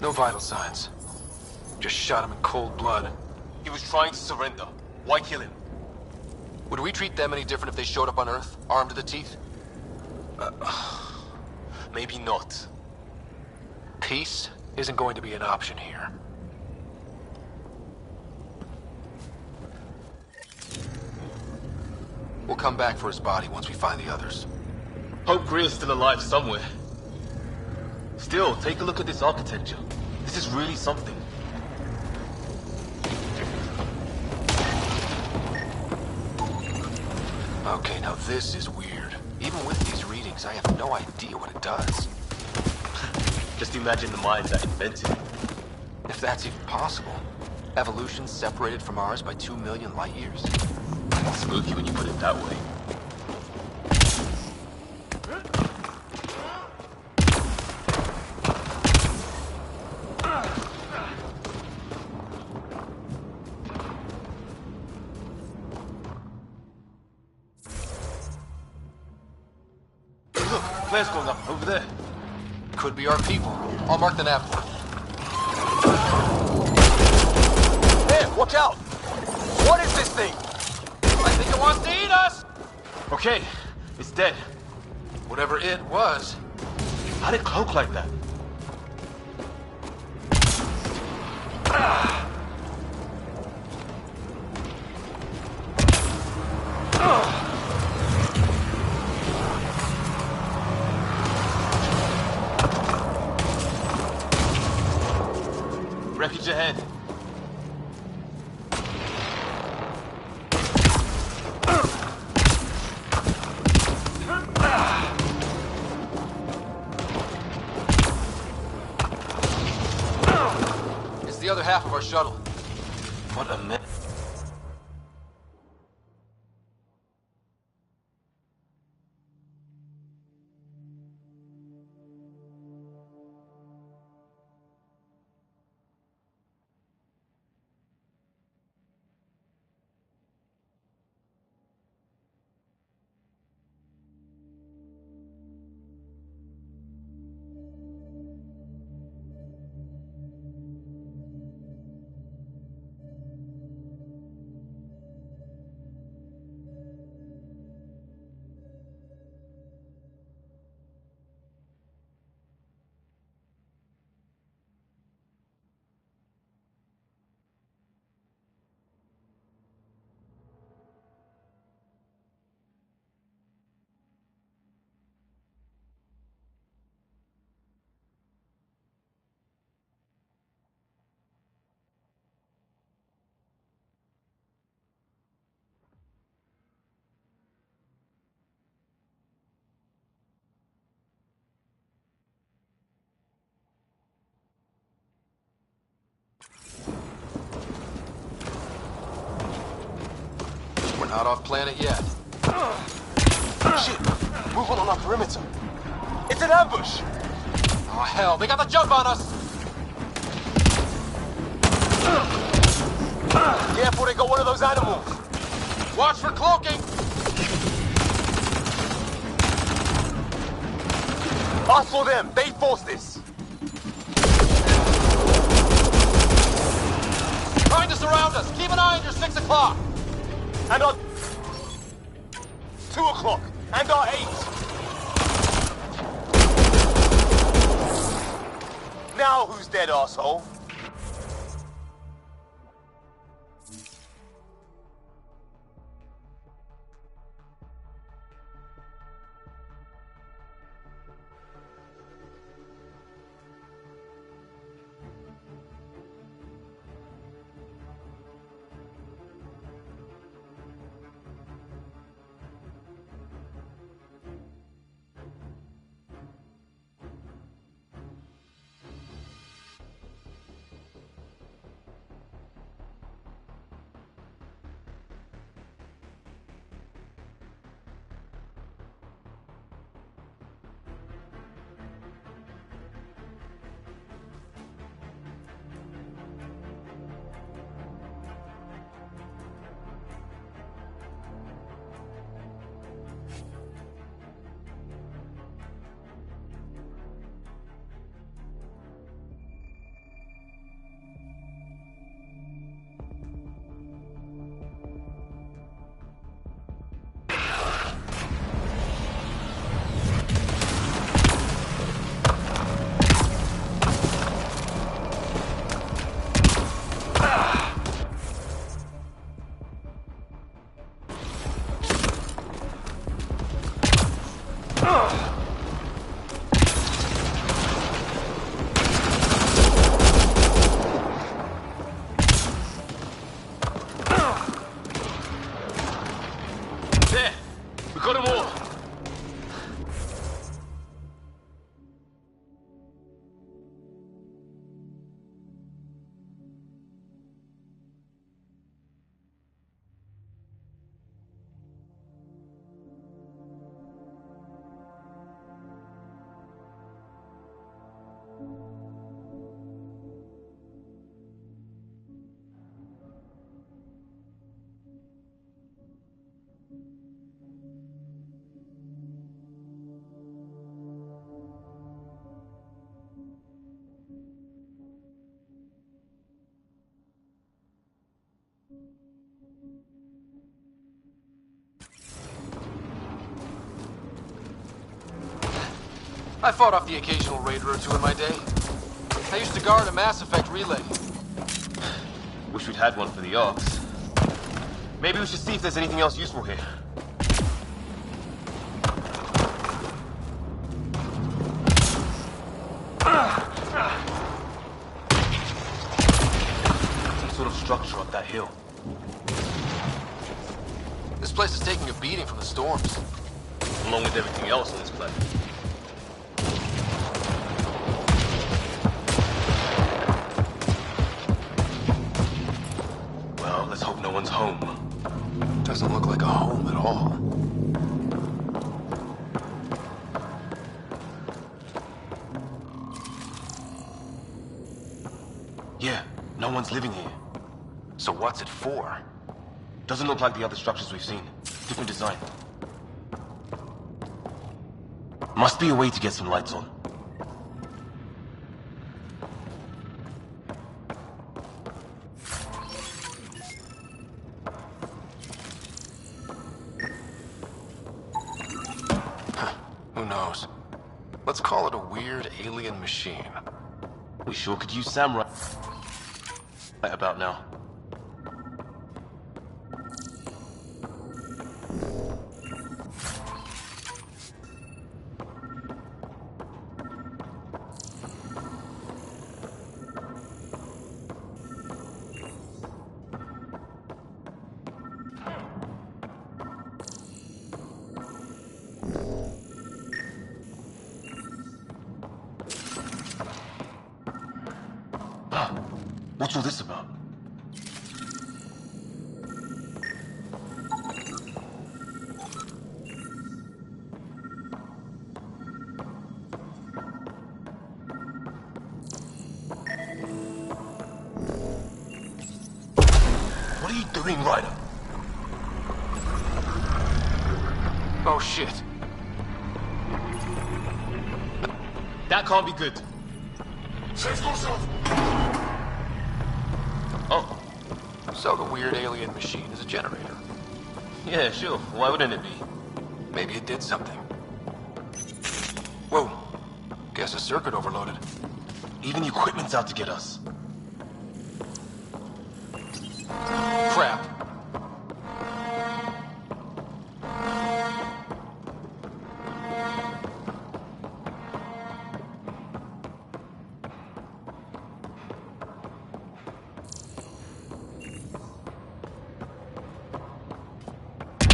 No vital signs. Just shot him in cold blood. He was trying to surrender. Why kill him? Would we treat them any different if they showed up on Earth, armed to the teeth? Maybe not. Peace isn't going to be an option here. We'll come back for his body once we find the others. Hope Greer's still alive somewhere. Still, take a look at this architecture. This is really something. Okay, now this is weird. Even with these readings, I have no idea what it does. Just imagine the minds that invented it. If that's even possible. Evolution separated from ours by 2 million light years? Spooky when you put it that way. Look, flares going up over there. Could be our people. I'll mark the nav point. Hey, watch out! What is this thing? I think it wants to eat us! Okay, it's dead. Whatever it was. How'd it cloak like that? Wreckage ahead. It's the other half of our shuttle. What a mess. We're not off planet yet. Shit! Movement on our perimeter. It's an ambush! Oh hell, they got the jump on us! Careful, they got one of those animals. Watch for cloaking! Us or them, they forced this. Trying to surround us! Keep an eye on your 6 o'clock! And our 2 o'clock. And our 8. Now who's dead, asshole? We got them all! I fought off the occasional raider or two in my day. I used to guard a Mass Effect relay. Wish we'd had one for the Arks. Maybe we should see if there's anything else useful here. Some sort of structure up that hill. This place is taking a beating from the storms. Along with everything else on this planet. Well, let's hope no one's home. Doesn't look like a home at all. Yeah, no one's living here. So what's it for? Doesn't look like the other structures we've seen. Different design. Must be a way to get some lights on. Who knows? Let's call it a weird alien machine. We sure could use Samurai right about now. What's all this about? What are you doing, Ryder? Oh shit. That can't be good. Oh, So the weird alien machine is a generator. yeah, sure. Why wouldn't it be? Maybe it did something. Whoa. Guess a circuit overloaded. Even the equipment's out to get us. Crap.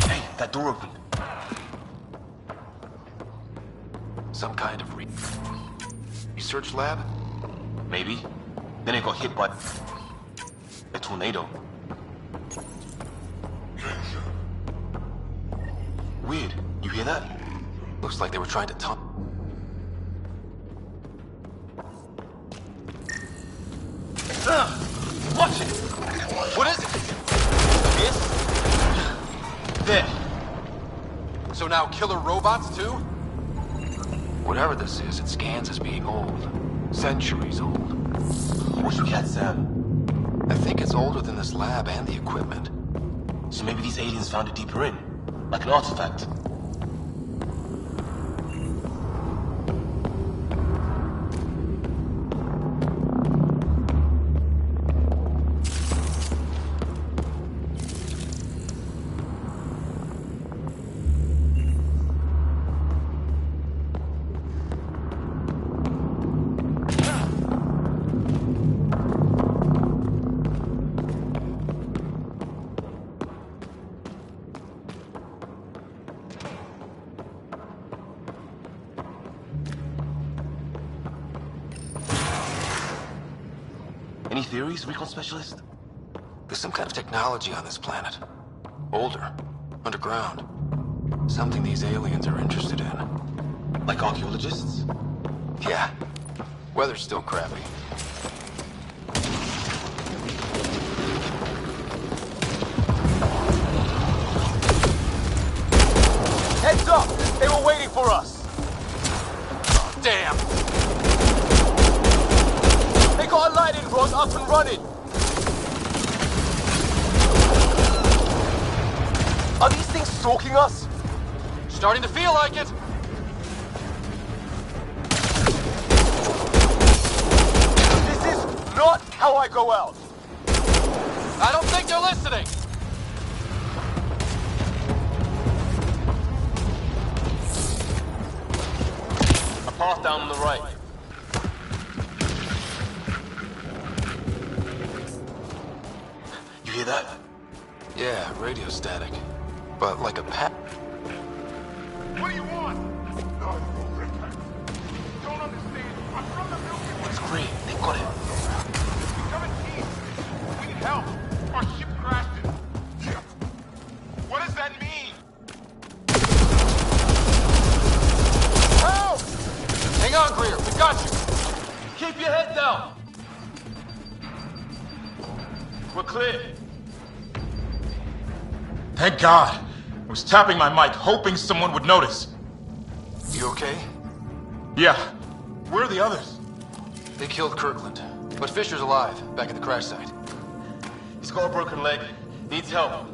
Hey, that door opened. Some kind of research lab? Maybe. Then it got hit by a tornado. Weird. You hear that? Looks like they were trying to Watch it! What is it? This? There. So now killer robots too? Whatever this is, it scans as being old. Centuries old. Wish we had Sam. I think it's older than this lab and the equipment. So maybe these aliens found it deeper in. Like an artifact. theories, recon specialist? There's some kind of technology on this planet. Older. Underground. Something these aliens are interested in. Like archaeologists? Yeah. Weather's still crappy. Heads up! They were waiting for us! Oh, damn! They got a lighting rod up and running! Are these things stalking us? Starting to feel like it! This is not how I go out! I don't think they're listening! A path down on the right. You hear that? Yeah, radio static. But like a pat... What do you want? Don't understand. I'm from the Milky Way. It's great. They got it. We come in peace. We need help. Our ship crashed it. Yeah. What does that mean? Help! Hang on, Greer. We got you. Keep your head down. We're clear. Thank God. I was tapping my mic, hoping someone would notice. You okay? Yeah. Where are the others? They killed Kirkland. But Fisher's alive, back at the crash site. He's got a broken leg. Needs help.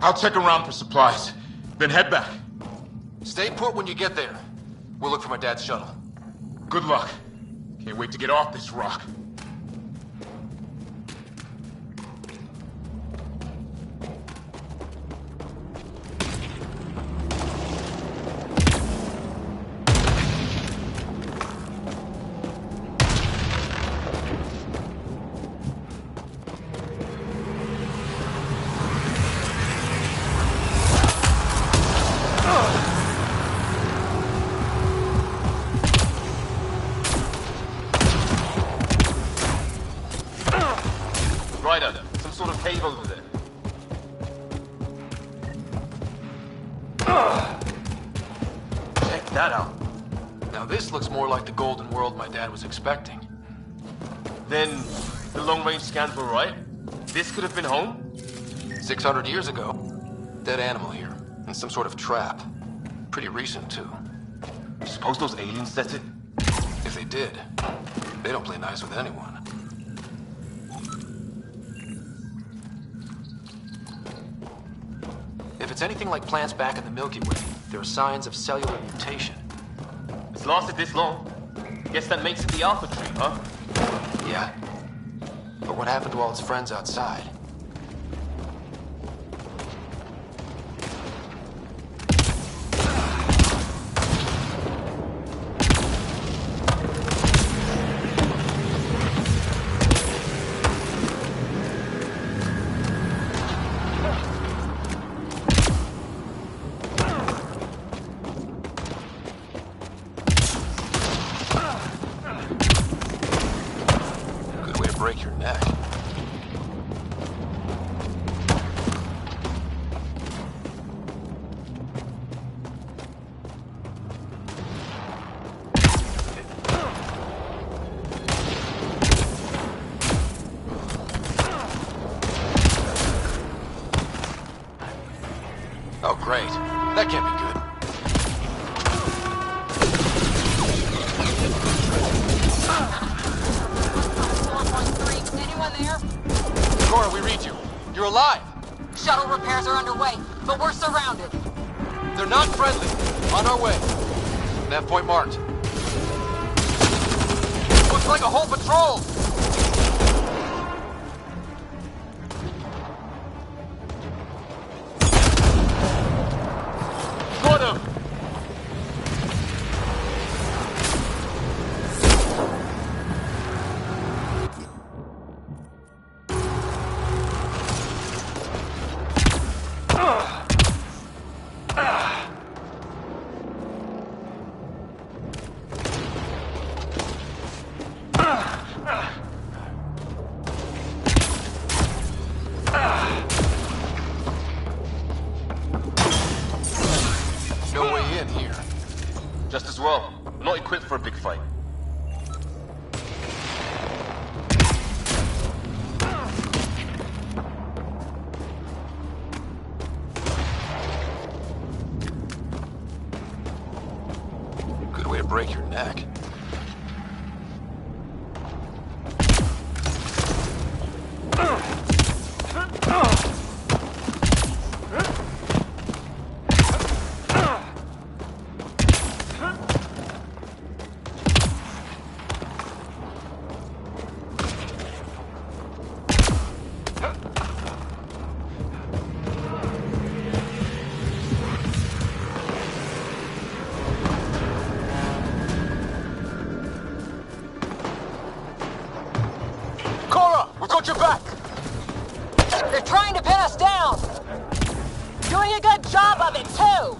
I'll check around for supplies, then head back. Stay put when you get there. We'll look for my dad's shuttle. Good luck. Can't wait to get off this rock. Ryder, some sort of cave over there. Check that out. Now this looks more like the golden world my dad was expecting. Then, the long-range scans were right? This could have been home? 600 years ago. Dead animal here. And some sort of trap. Pretty recent, too. You suppose those aliens set it? If they did, they don't play nice with anyone. If it's anything like plants back in the Milky Way, there are signs of cellular mutation. It's lasted this long. Guess that makes it the Alpha tree, huh? Yeah. But what happened to all its friends outside? Break your neck. Oh, great. That can't be good. Anyone there? Cora, we read you. You're alive. Shuttle repairs are underway, but we're surrounded. They're not friendly. On our way. Nav point marked. Looks like a whole patrol. Got him! break your neck. Got your back! They're trying to pin us down! Doing a good job of it, too!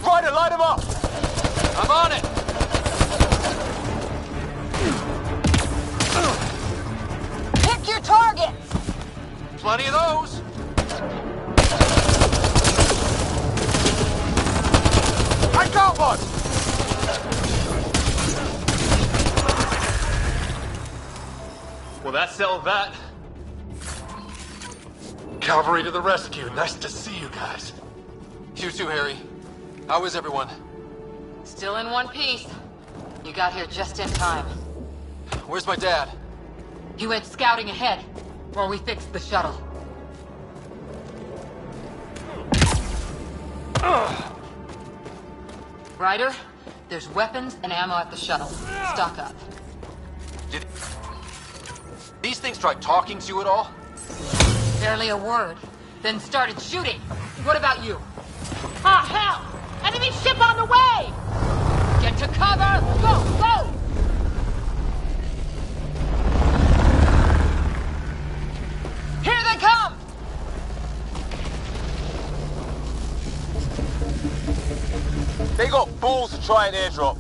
Ryder, light him up! I'm on it! Pick your targets! Plenty of those! I got one! Well, that settled that. Cavalry to the rescue. Nice to see you guys. You too, Harry. How is everyone? Still in one piece. You got here just in time. Where's my dad? He went scouting ahead while we fixed the shuttle. Ryder, there's weapons and ammo at the shuttle. Stock up. Did these things try talking to you at all? Barely a word. Then started shooting. What about you? Ah, hell! Enemy ship on the way! Get to cover! Go, go! Here they come! They got balls to try an airdrop.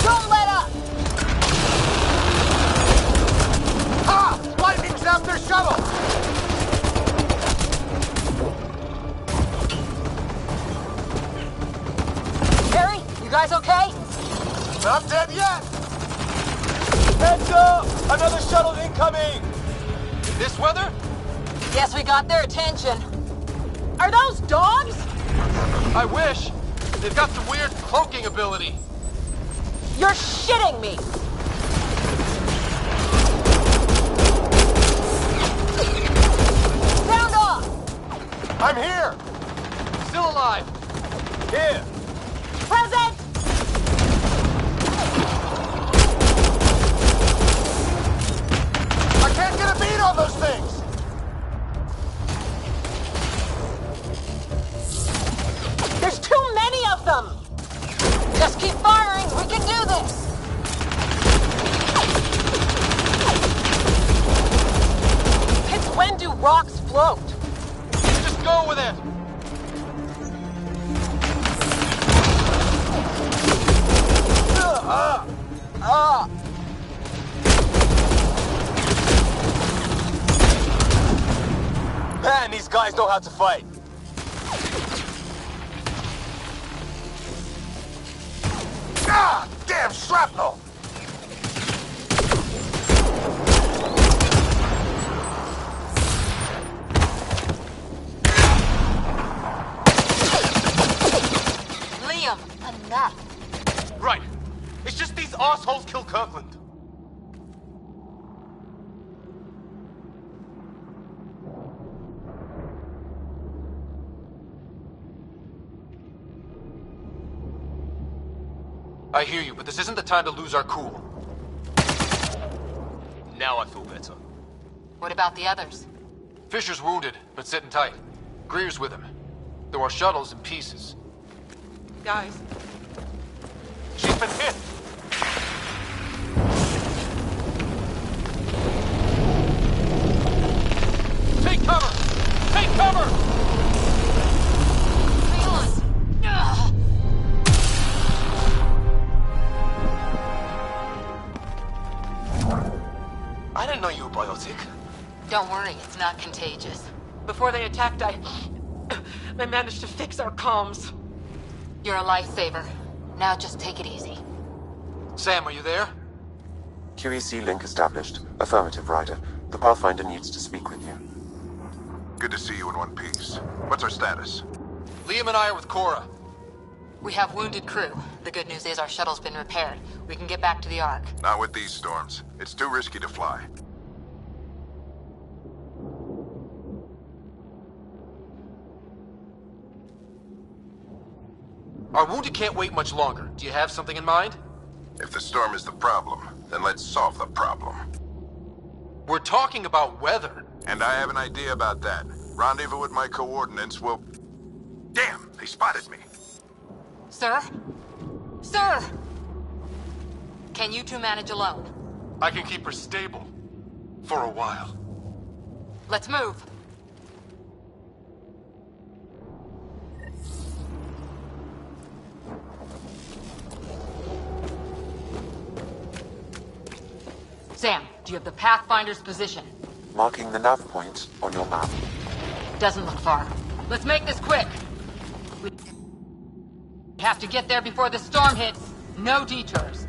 Don't let up! Ah! Lightning's after shuttle! Harry, you guys okay? Not dead yet! Heads up! Another shuttle incoming! This weather? Guess we got their attention. Are those dogs? I wish. They've got some weird cloaking ability. You're shitting me! Sound off! I'm here! Still alive. Here! Present! I can't get a beat on those things! There's too many of them! Just keep firing, we can do this! It's when do rocks float? Just go with it. Man, these guys know how to fight. Ah! Damn shrapnel! Liam, enough. Right. It's just these assholes kill Kirkland. I hear you, but this isn't the time to lose our cool. Now I feel better. What about the others? Fisher's wounded, but sitting tight. Greer's with him. Though our shuttle's in pieces. Guys. She's been hit! Take cover! Take cover! I didn't know you were biotic. Don't worry, it's not contagious. Before they attacked, I managed to fix our comms. You're a lifesaver. Now just take it easy. Sam, are you there? QEC link established. Affirmative, Ryder. The Pathfinder needs to speak with you. Good to see you in one piece. What's our status? Liam and I are with Cora. We have wounded crew. The good news is our shuttle's been repaired. We can get back to the Ark. Not with these storms. It's too risky to fly. Our wounded can't wait much longer. Do you have something in mind? If the storm is the problem, then let's solve the problem. We're talking about weather. And I have an idea about that. Rendezvous with my coordinates will... Damn, they spotted me. Sir? Sir! Can you two manage alone? I can keep her stable. For a while. Let's move. Sam, do you have the Pathfinder's position? Marking the nav point on your map. Doesn't look far. Let's make this quick. We have to get there before the storm hits. No detours.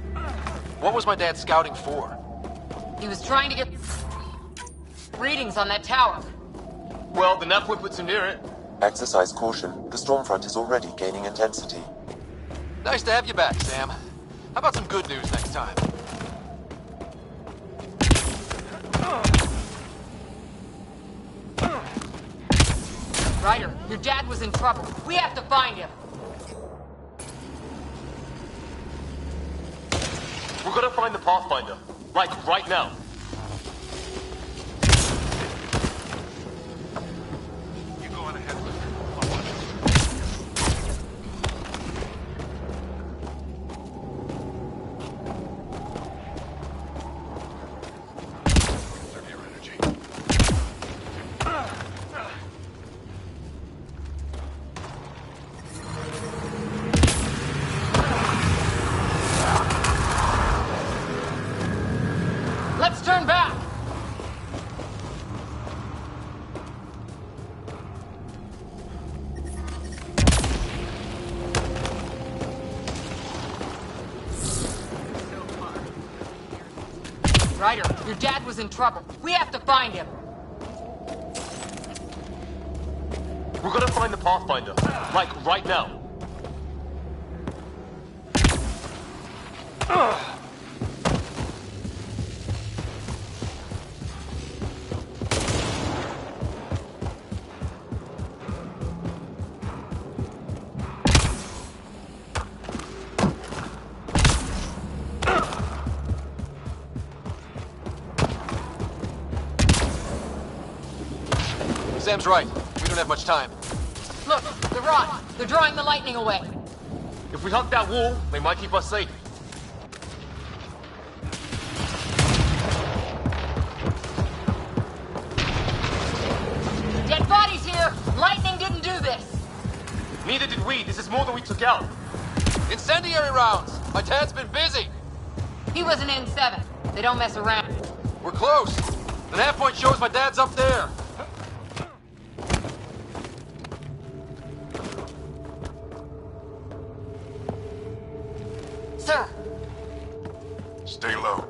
What was my dad scouting for? He was trying to get readings on that tower. Well, the nav point puts him near it. Exercise caution. The storm front is already gaining intensity. Nice to have you back, Sam. How about some good news next time? Ryder, your dad was in trouble. We have to find him. We're gonna find the Pathfinder. Like, right now. You go on ahead. Conserve your energy. Let's turn back. Ryder, your dad was in trouble. We have to find him. We're gonna find the Pathfinder. Like, right now. Sam's right. We don't have much time. Look, the rod. They're drawing the lightning away. If we hug that wall, they might keep us safe. Dead bodies here. Lightning didn't do this. Neither did we. This is more than we took out. Incendiary rounds! My dad's been busy! He was an N7. They don't mess around. We're close! The nav point shows my dad's up there! Sir, Stay low.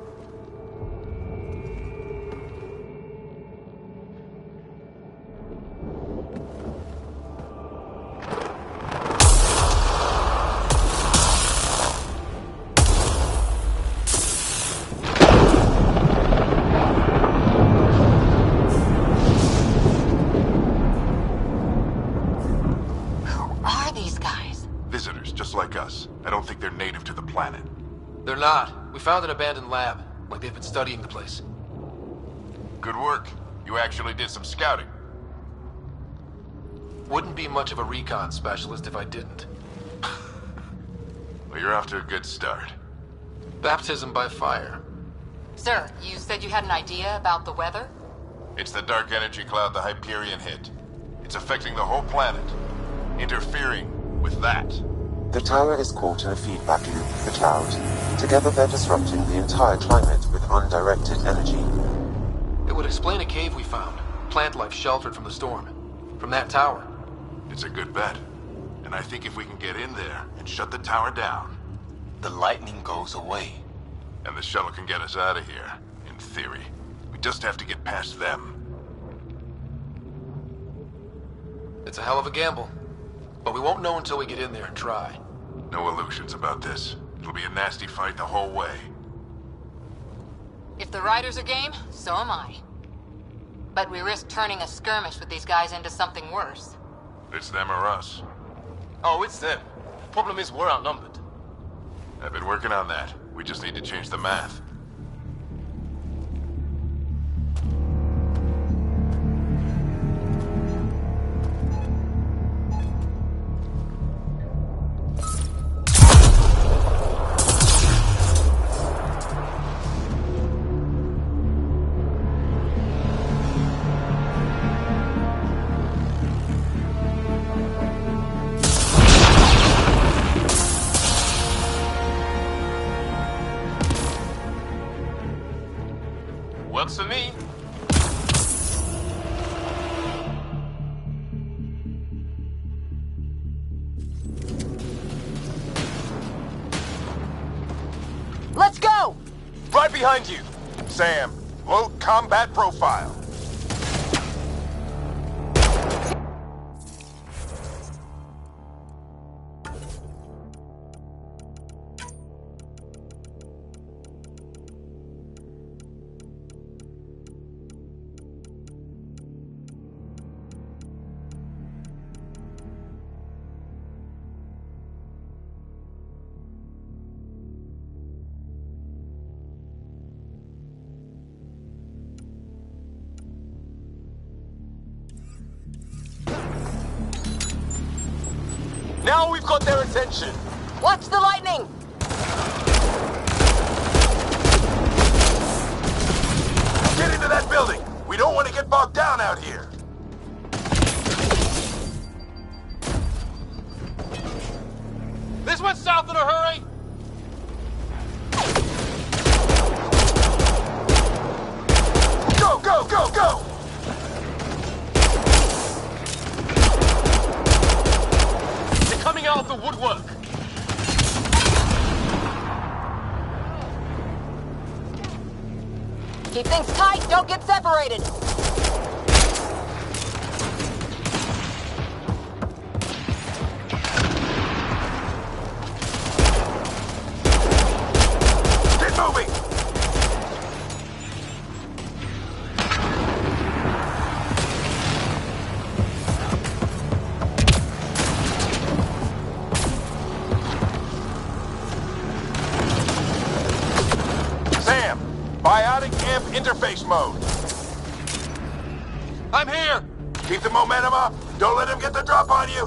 who are these guys? Visitors, just like us. I don't think they're native to the planet. They're not. We found an abandoned lab. Like they've been studying the place. Good work. You actually did some scouting. Wouldn't be much of a recon specialist if I didn't. Well, you're off to a good start. Baptism by fire. Sir, you said you had an idea about the weather? It's the dark energy cloud the Hyperion hit. It's affecting the whole planet. Interfering with that. The tower is caught in a feedback loop with the cloud. Together they're disrupting the entire climate with undirected energy. It would explain a cave we found. Plant life sheltered from the storm. From that tower. It's a good bet. And I think if we can get in there and shut the tower down, The lightning goes away. and the shuttle can get us out of here, in theory. We just have to get past them. It's a hell of a gamble. But we won't know until we get in there and try. No illusions about this. It'll be a nasty fight the whole way. If the riders are game, so am I. But we risk turning a skirmish with these guys into something worse. It's them or us. Oh, it's them. Problem is, we're outnumbered. I've been working on that. We just need to change the math. Works for me. Let's go! Right behind you. Sam, load combat profile. Now we've got their attention. Watch the lightning! Get into that building. We don't want to get bogged down out here. This went south in a hurry. Go, go, go, go! They're coming out of the woodwork. Keep things tight, don't get separated! Get moving! Sam, biotic amp interface mode. I'm here. Keep the momentum up. Don't let him get the drop on you.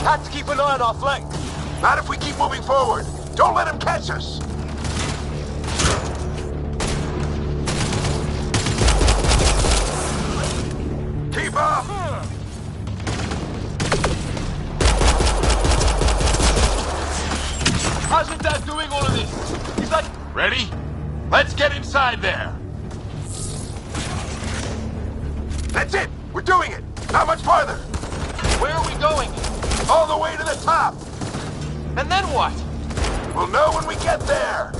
Have to keep an eye on our flank. Not if we keep moving forward. Don't let him catch us. Keep up. How's your dad doing all of this? He's like, Ready? Let's get inside there. That's it. We're doing it. Not much farther. where are we going? All the way to the top. And then what? We'll know when we get there.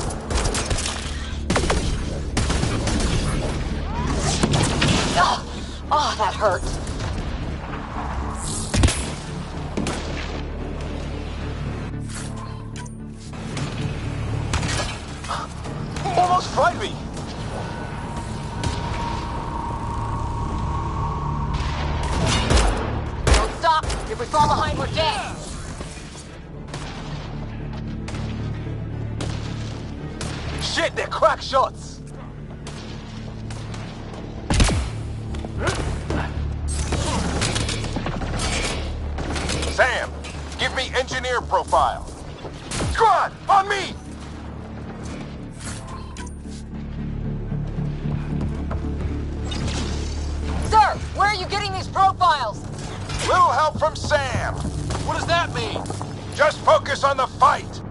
Oh, that hurts. Almost frightened me. Don't stop. If we fall behind, we're dead. Shit, they're crack shots. Sam, give me engineer profile. Squad, on me! Sir, where are you getting these profiles? Little help from Sam. What does that mean? Just focus on the fight.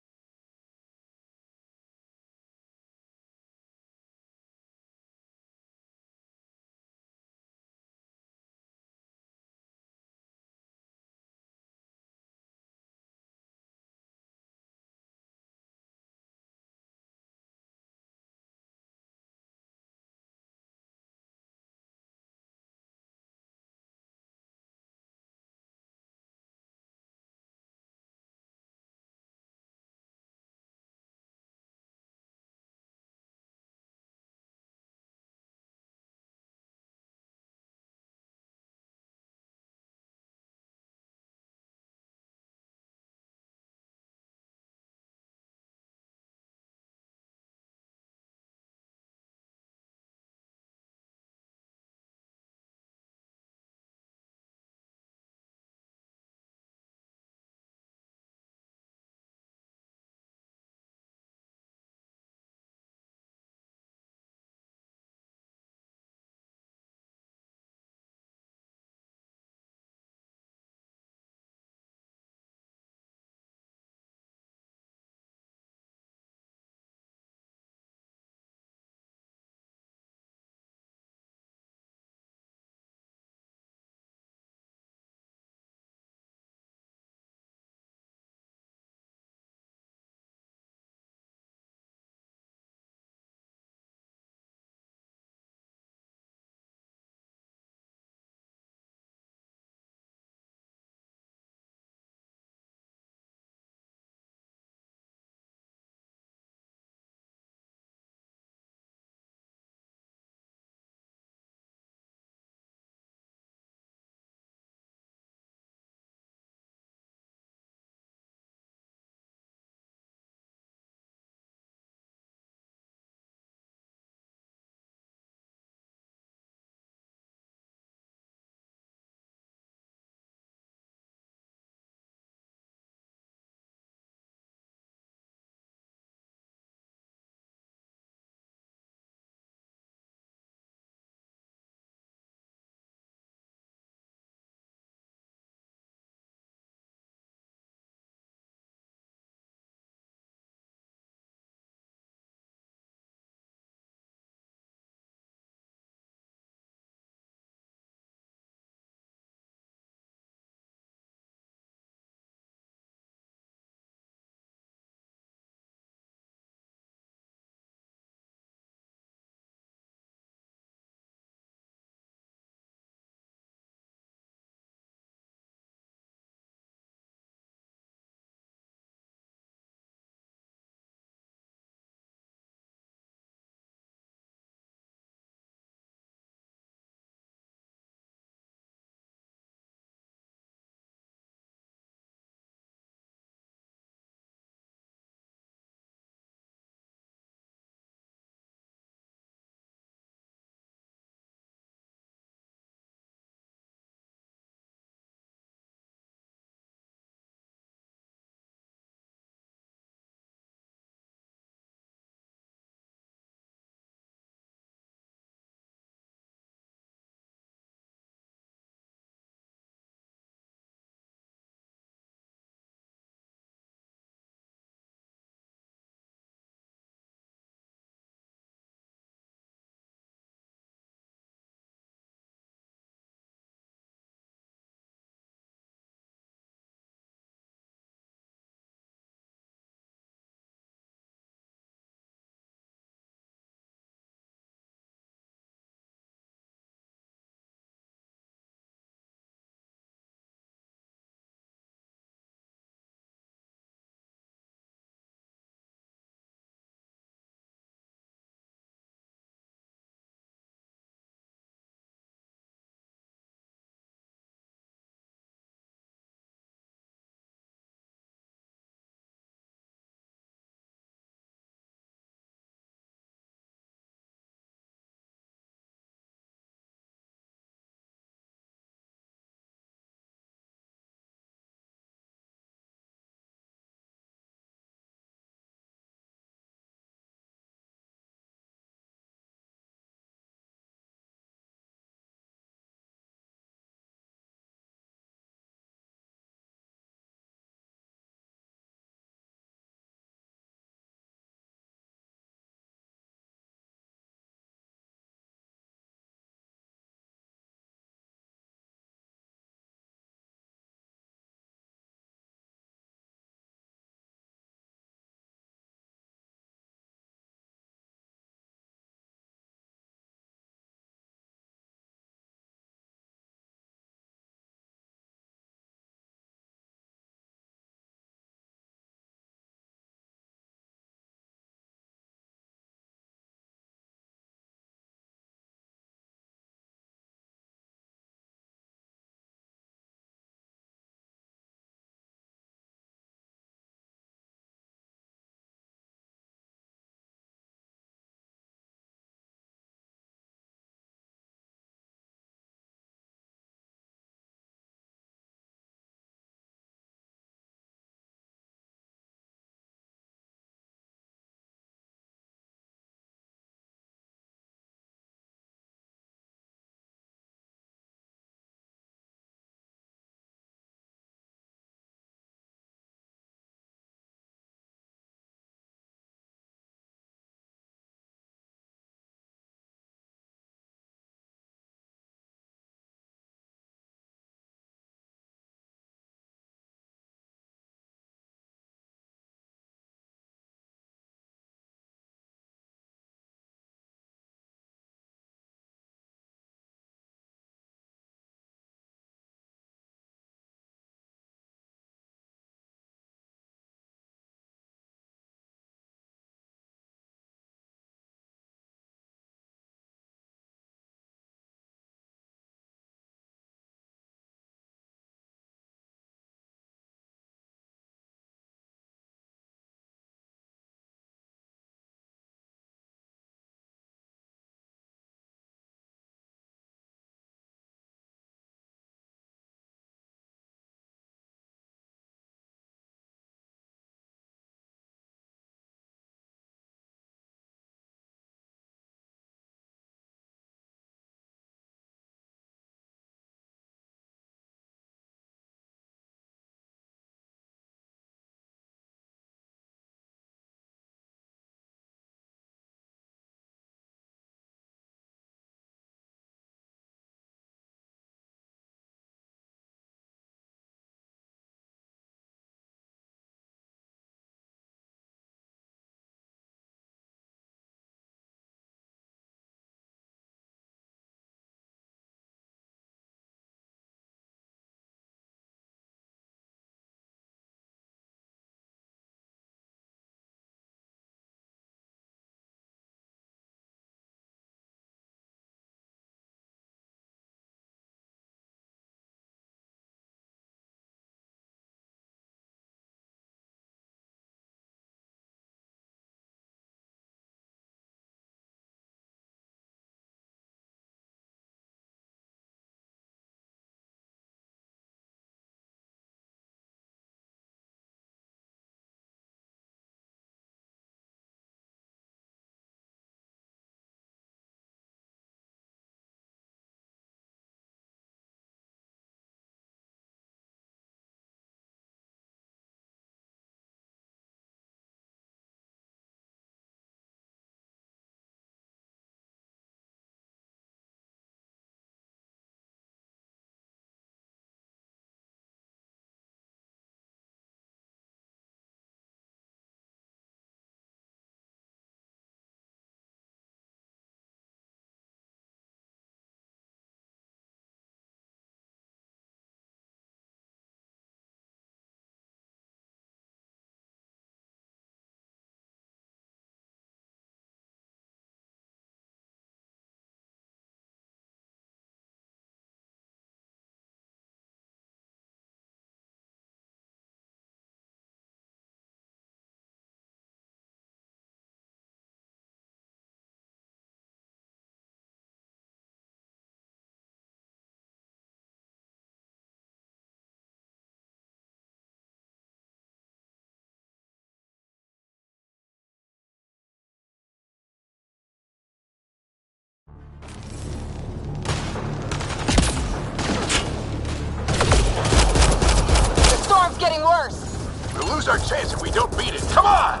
We'll lose our chance if we don't beat it. Come on!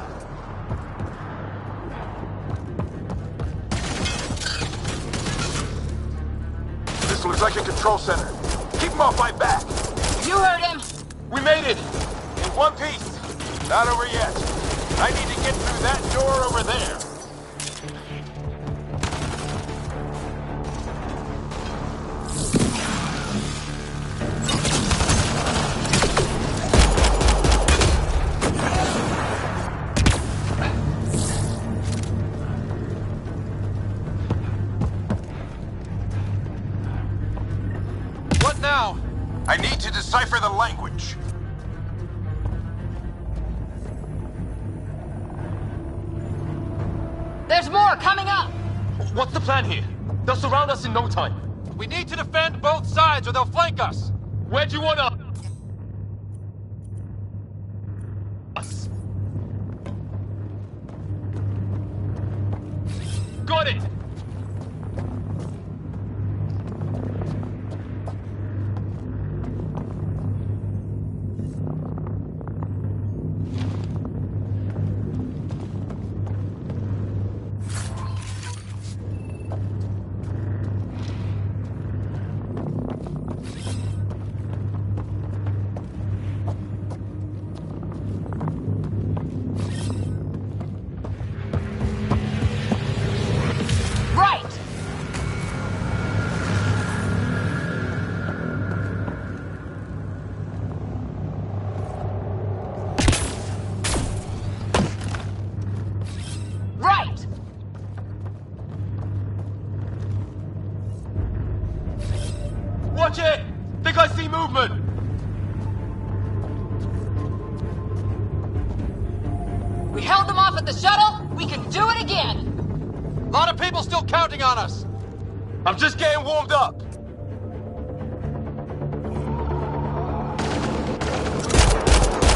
This looks like a control center. Keep him off my back. You heard him. We made it! In one piece! Not over yet. I need to get through that door over there. What now? I need to decipher the language. There's more coming up. What's the plan here? They'll surround us in no time. We need to defend both sides or they'll flank us. Where'd you want us? Got it! Right. Right. Watch it! Think I see movement! We held them off at the shuttle. We can do it again. A lot of people still counting on us. I'm just getting warmed up.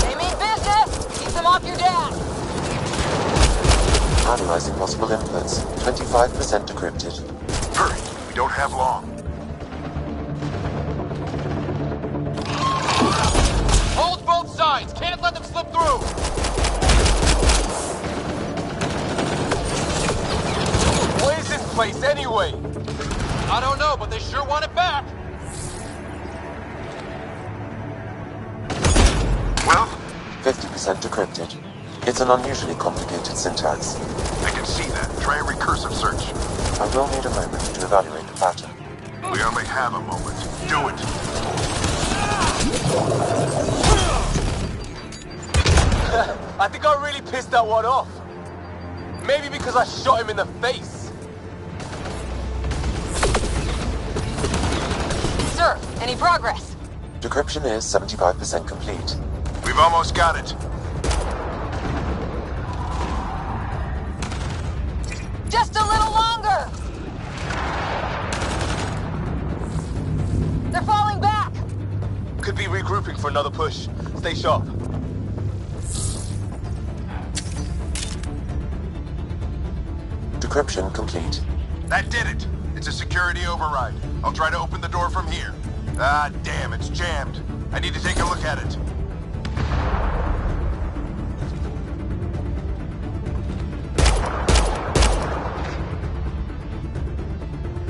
They mean business. Keep them off your dad. Analyzing possible inputs. 25% decrypted. Hurry, we don't have long. Hold both sides. Can't let them slip through. What is this place anyway? I don't know, but they sure want it back. Well, 50% decrypted. It's an unusually complicated syntax. I can see that. Try a recursive search. I will need a moment to evaluate the pattern. We only have a moment. Do it. I think I really pissed that one off. Maybe because I shot him in the face. Sir, any progress? Decryption is 75% complete. We've almost got it. Just a little longer. They're falling back. Could be regrouping for another push. Stay sharp. Decryption complete. That did it. It's a security override. I'll try to open the door from here. Ah, damn, it's jammed. I need to take a look at it.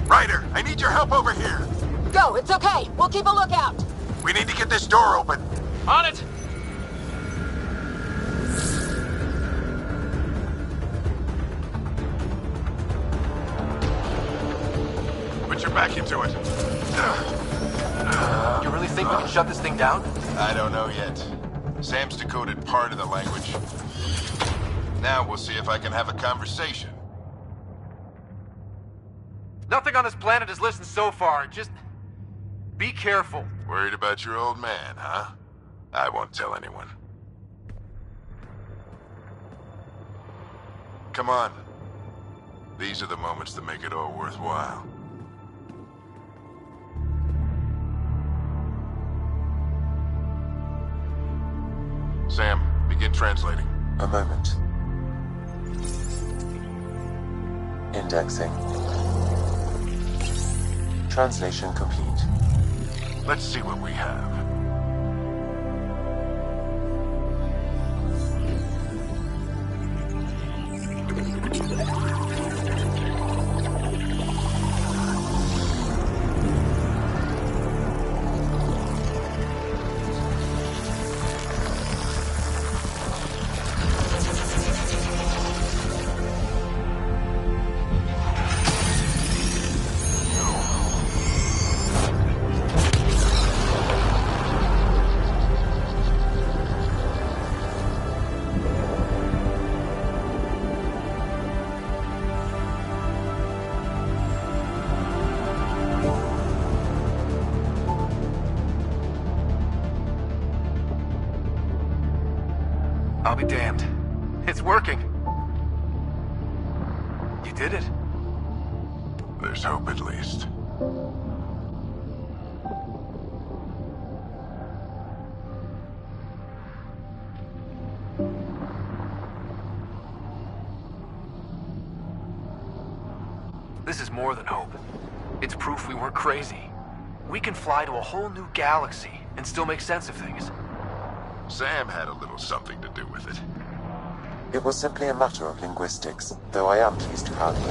Ryder, I need your help over here. Go, it's okay. We'll keep a lookout. We need to get this door open. On it! Put your back into it. You really think we can shut this thing down? I don't know yet. Sam's decoded part of the language. Now we'll see if I can have a conversation. Nothing on this planet has listened so far. Just be careful. Worried about your old man, huh? I won't tell anyone. Come on. These are the moments that make it all worthwhile. Sam, begin translating. A moment. Indexing. Translation complete. Let's see what we have. I'll be damned. It's working. You did it. There's hope at least. This is more than hope. It's proof we weren't crazy. We can fly to a whole new galaxy and still make sense of things. Sam had a little something to do with it. It was simply a matter of linguistics, though I am pleased to have it.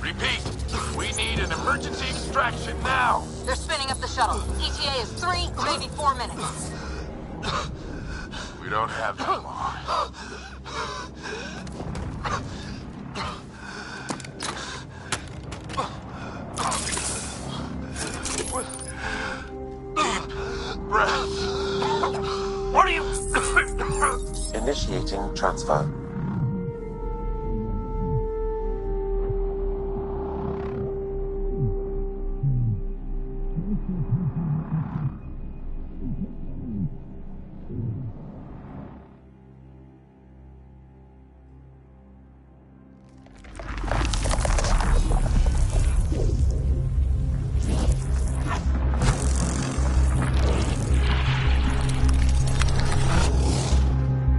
Repeat, we need an emergency extraction now. They're spinning up the shuttle. ETA is 3, maybe 4 minutes. We don't have that long. Deep breath. What are you... Initiating transfer.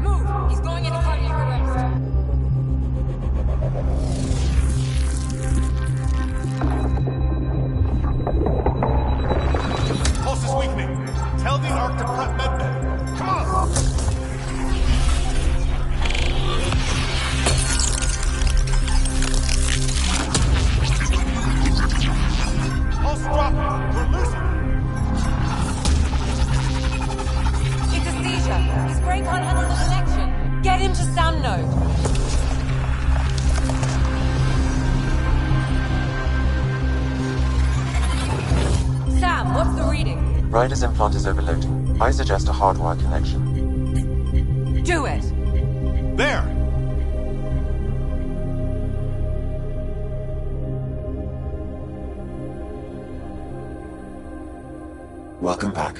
Move! He's going into cardiac arrest. Pulse is weakening. Tell the Ark to prep medbay. Come on! Pulse dropping. We're losing. It's a seizure. His brain can't handle the connection. Get him to Sam node. Sam, what's the reading? Ryder's implant is overloading. I suggest a hardwire connection. Do it. There! Welcome back.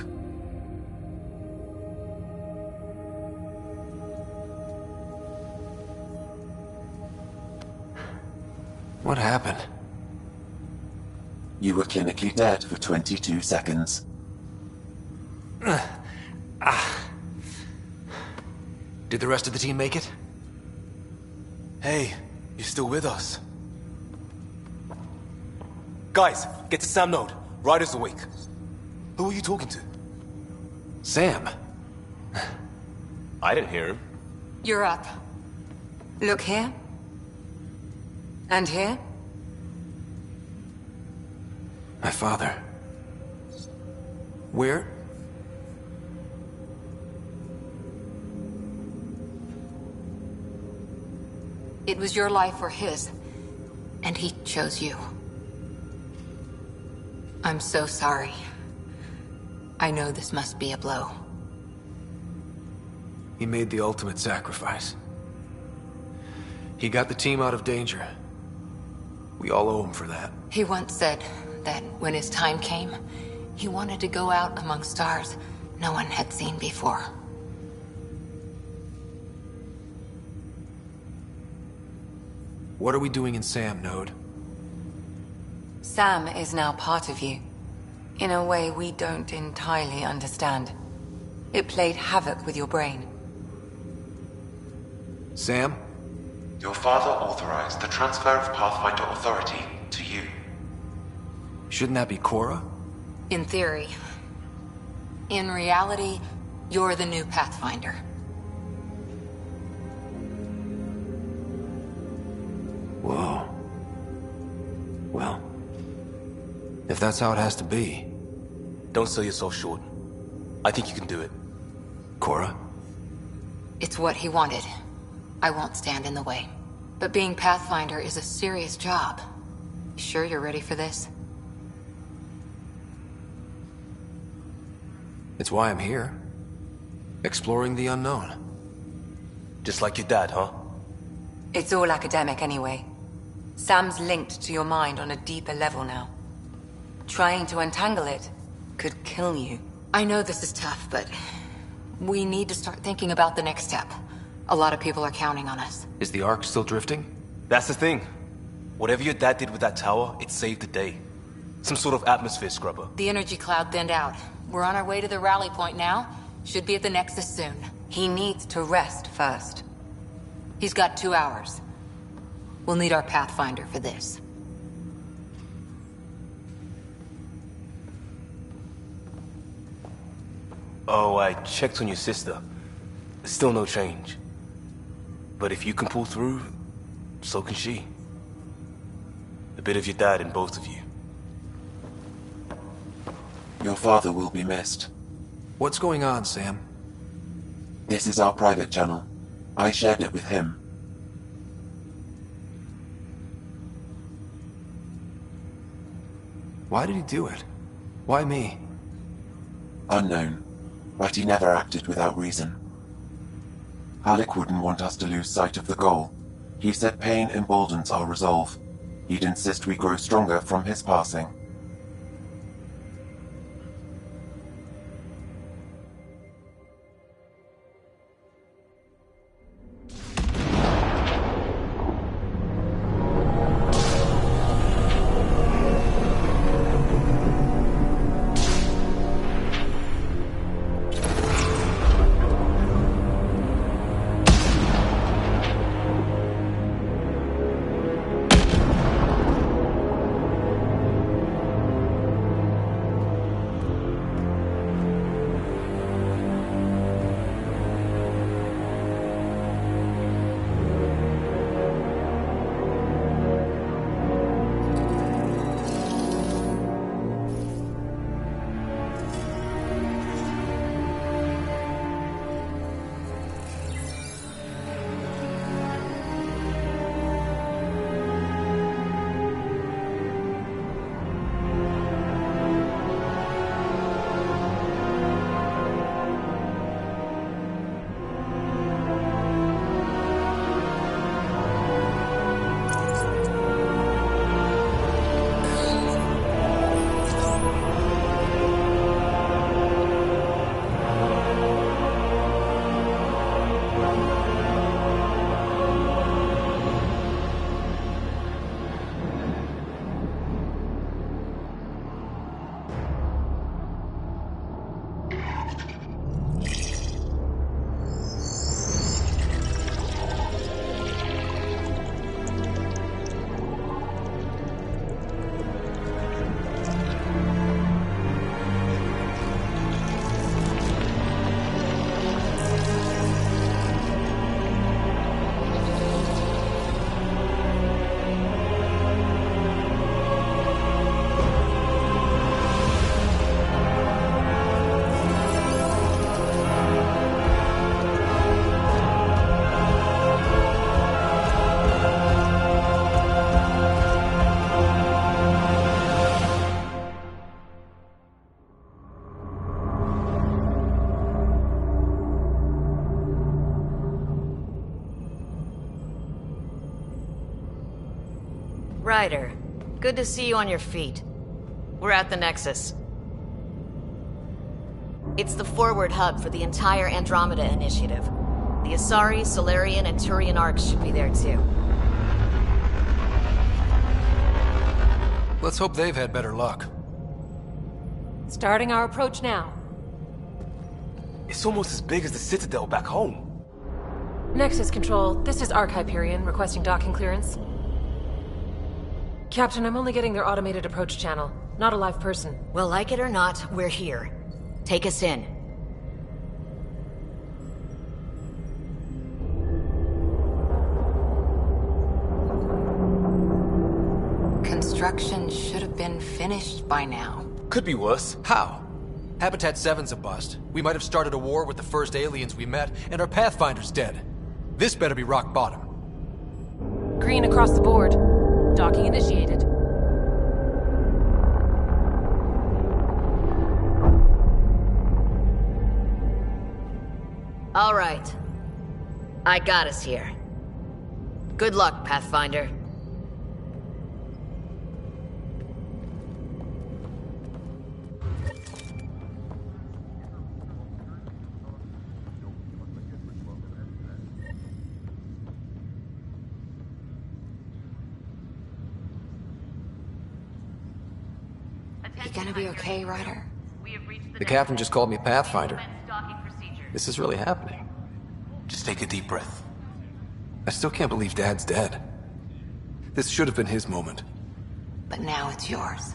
What happened? You were clinically dead for 22 seconds. Did the rest of the team make it? Hey, you're still with us. Guys, get to Sam node. Ryder's awake. Who are you talking to? Sam. I didn't hear him. You're up. Look here. And here. My father. Where? It was your life or his. And he chose you. I'm so sorry. I know this must be a blow. He made the ultimate sacrifice. He got the team out of danger. We all owe him for that. He once said that when his time came, he wanted to go out among stars no one had seen before. What are we doing in Sam, Node? Sam is now part of you, in a way we don't entirely understand. It played havoc with your brain. Sam? Your father authorized the transfer of Pathfinder authority to you. Shouldn't that be Cora? In theory. In reality, you're the new Pathfinder. Whoa. Well, if that's how it has to be. Don't sell yourself short. I think you can do it. Cora? It's what he wanted. I won't stand in the way. But being Pathfinder is a serious job. Sure you're ready for this? It's why I'm here. Exploring the unknown. Just like your dad, huh? It's all academic anyway. Sam's linked to your mind on a deeper level now. Trying to untangle it could kill you. I know this is tough, but we need to start thinking about the next step. A lot of people are counting on us. Is the Ark still drifting? That's the thing. Whatever your dad did with that tower, it saved the day. Some sort of atmosphere scrubber. The energy cloud thinned out. We're on our way to the rally point now. Should be at the Nexus soon. He needs to rest first. He's got 2 hours. We'll need our Pathfinder for this. Oh, I checked on your sister. Still no change. But if you can pull through, so can she. A bit of your dad in both of you. Your father will be missed. What's going on, Sam? This is our private channel. I shared it with him. Why did he do it? Why me? Unknown, but he never acted without reason. Alec wouldn't want us to lose sight of the goal. He said pain emboldens our resolve. He'd insist we grow stronger from his passing. Ryder, good to see you on your feet. We're at the Nexus. It's the forward hub for the entire Andromeda initiative. The Asari, Solarian, and Turian arcs should be there too. Let's hope they've had better luck. Starting our approach now. It's almost as big as the Citadel back home. Nexus Control, this is Arch Hyperion requesting docking clearance. Captain, I'm only getting their automated approach channel, not a live person. Well, like it or not, we're here. Take us in. Construction should have been finished by now. Could be worse. How? Habitat 7's a bust. We might have started a war with the first aliens we met, and our Pathfinder's dead. This better be rock bottom. Green across the board. Docking initiated. All right. I got us here. Good luck, Pathfinder. You gonna be okay, Ryder? The captain just called me Pathfinder. This is really happening. Just take a deep breath. I still can't believe Dad's dead. This should have been his moment. But now it's yours.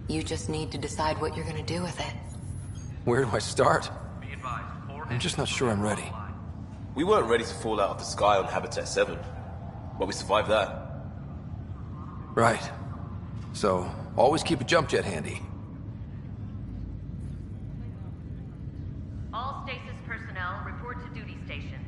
You just need to decide what you're gonna do with it. Where do I start? I'm just not sure I'm ready. We weren't ready to fall out of the sky on Habitat 7, but we survived that. Right. So, always keep a jump jet handy. All stasis personnel report to duty stations.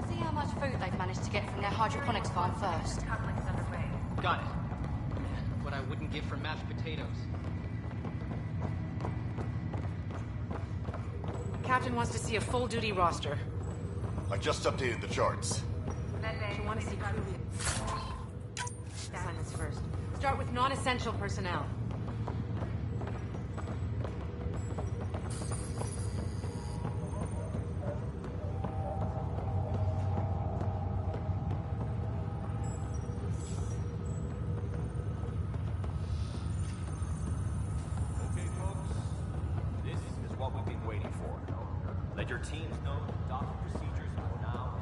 See how much food they've managed to get from their hydroponics farm first. Got it. What I wouldn't give for mashed potatoes. Captain wants to see a full-duty roster. I just updated the charts. You want to see crew assignments first. Start with non-essential personnel. Okay, folks. This is what we've been waiting for. Let your teams know the docking procedures are now.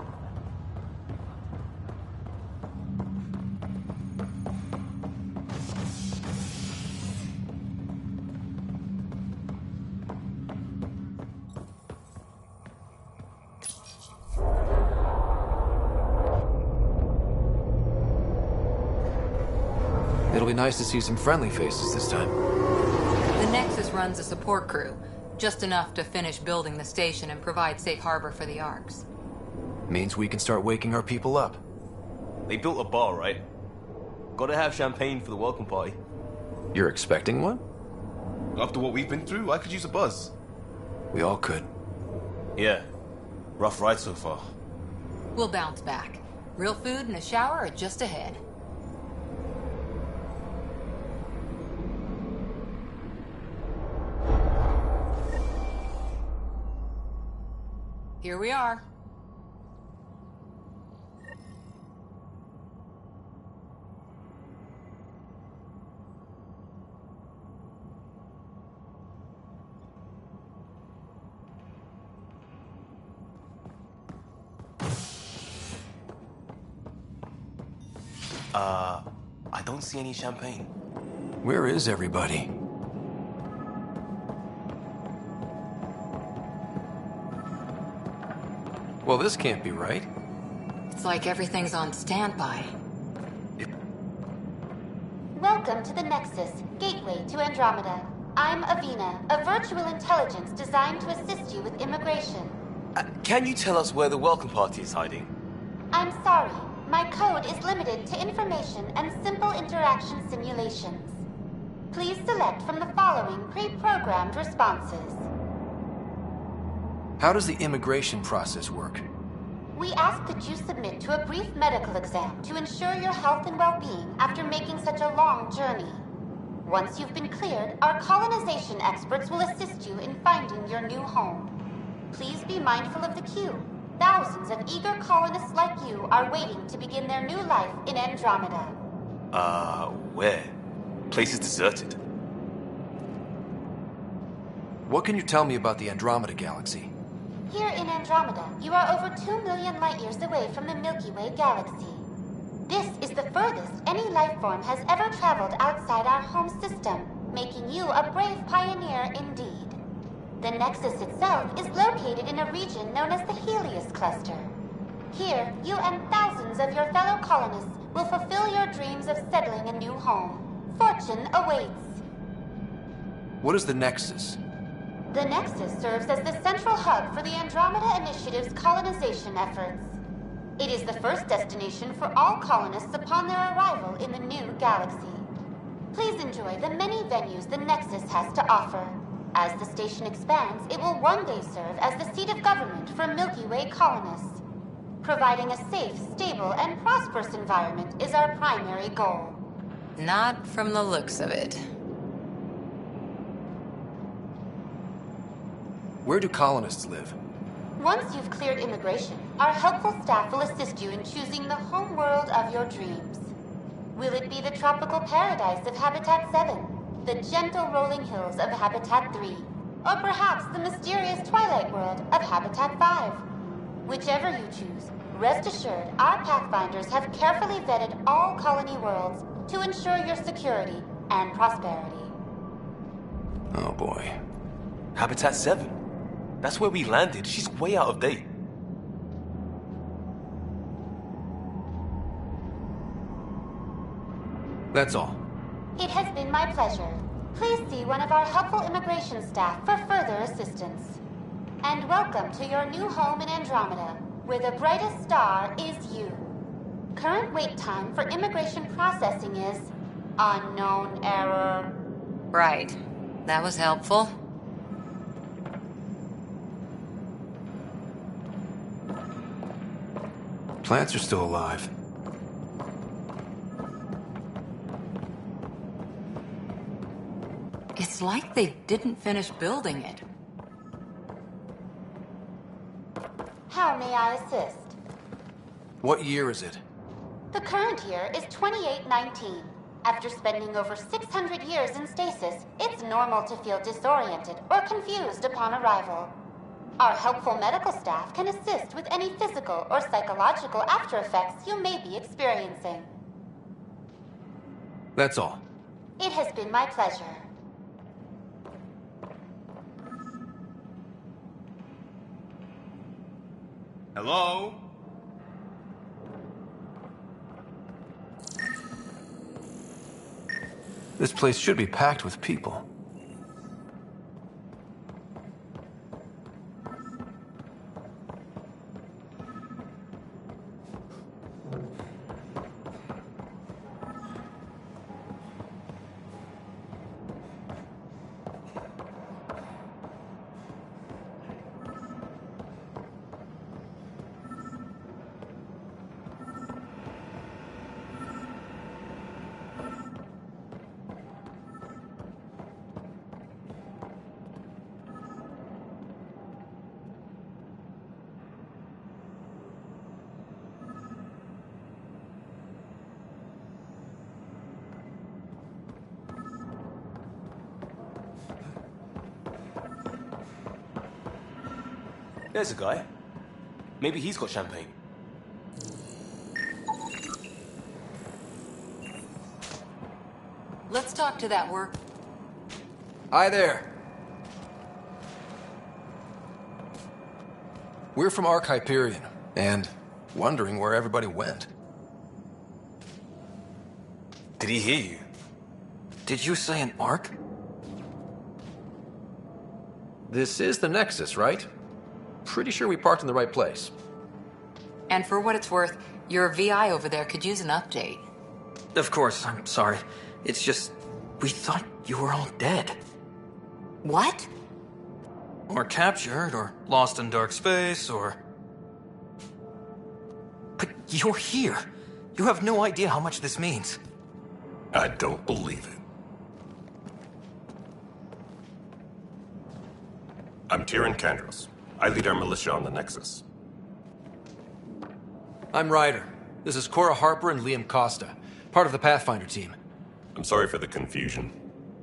It'll be nice to see some friendly faces this time. The Nexus runs a support crew, just enough to finish building the station and provide safe harbor for the Arcs. Means we can start waking our people up. They built a bar, right? Gotta have champagne for the welcome party. You're expecting one? After what we've been through, I could use a buzz. We all could. Yeah. Rough ride so far. We'll bounce back. Real food and a shower are just ahead. Here we are. I don't see any champagne. Where is everybody? Well, this can't be right. It's like everything's on standby. Welcome to the Nexus, gateway to Andromeda. I'm Avina, a virtual intelligence designed to assist you with immigration. Can you tell us where the welcome party is hiding? I'm sorry. My code is limited to information and simple interaction simulations. Please select from the following pre-programmed responses. How does the immigration process work? We ask that you submit to a brief medical exam to ensure your health and well-being after making such a long journey. Once you've been cleared, our colonization experts will assist you in finding your new home. Please be mindful of the queue. Thousands of eager colonists like you are waiting to begin their new life in Andromeda. Where? Place is deserted. What can you tell me about the Andromeda galaxy? Here in Andromeda, you are over 2 million light-years away from the Milky Way galaxy. This is the furthest any life form has ever traveled outside our home system, making you a brave pioneer indeed. The Nexus itself is located in a region known as the Helios Cluster. Here, you and thousands of your fellow colonists will fulfill your dreams of settling a new home. Fortune awaits. What is the Nexus? The Nexus serves as the central hub for the Andromeda Initiative's colonization efforts. It is the first destination for all colonists upon their arrival in the new galaxy. Please enjoy the many venues the Nexus has to offer. As the station expands, it will one day serve as the seat of government for Milky Way colonists. Providing a safe, stable, and prosperous environment is our primary goal. Not from the looks of it. Where do colonists live? Once you've cleared immigration, our helpful staff will assist you in choosing the home world of your dreams. Will it be the tropical paradise of Habitat 7, the gentle rolling hills of Habitat 3, or perhaps the mysterious twilight world of Habitat 5? Whichever you choose, rest assured our Pathfinders have carefully vetted all colony worlds to ensure your security and prosperity. Oh boy. Habitat 7. That's where we landed. She's way out of date. That's all. It has been my pleasure. Please see one of our helpful immigration staff for further assistance. And welcome to your new home in Andromeda, where the brightest star is you. Current wait time for immigration processing is unknown error. Right. That was helpful. Plants are still alive. It's like they didn't finish building it. How may I assist? What year is it? The current year is 2819. After spending over 600 years in stasis, it's normal to feel disoriented or confused upon arrival. Our helpful medical staff can assist with any physical or psychological after effects you may be experiencing. That's all. It has been my pleasure. Hello? This place should be packed with people. There's a guy. Maybe he's got champagne. Let's talk to that work. Hi there. We're from Ark Hyperion, and wondering where everybody went. Did he hear you? Did you say an Ark? This is the Nexus, right? Pretty sure we parked in the right place. And for what it's worth, your VI over there could use an update. Of course, I'm sorry. It's just, we thought you were all dead. What? Or captured, or lost in dark space, or... But you're here. You have no idea how much this means. I don't believe it. I'm Tyrion Kandros. I lead our militia on the Nexus. I'm Ryder. This is Cora Harper and Liam Costa, part of the Pathfinder team. I'm sorry for the confusion.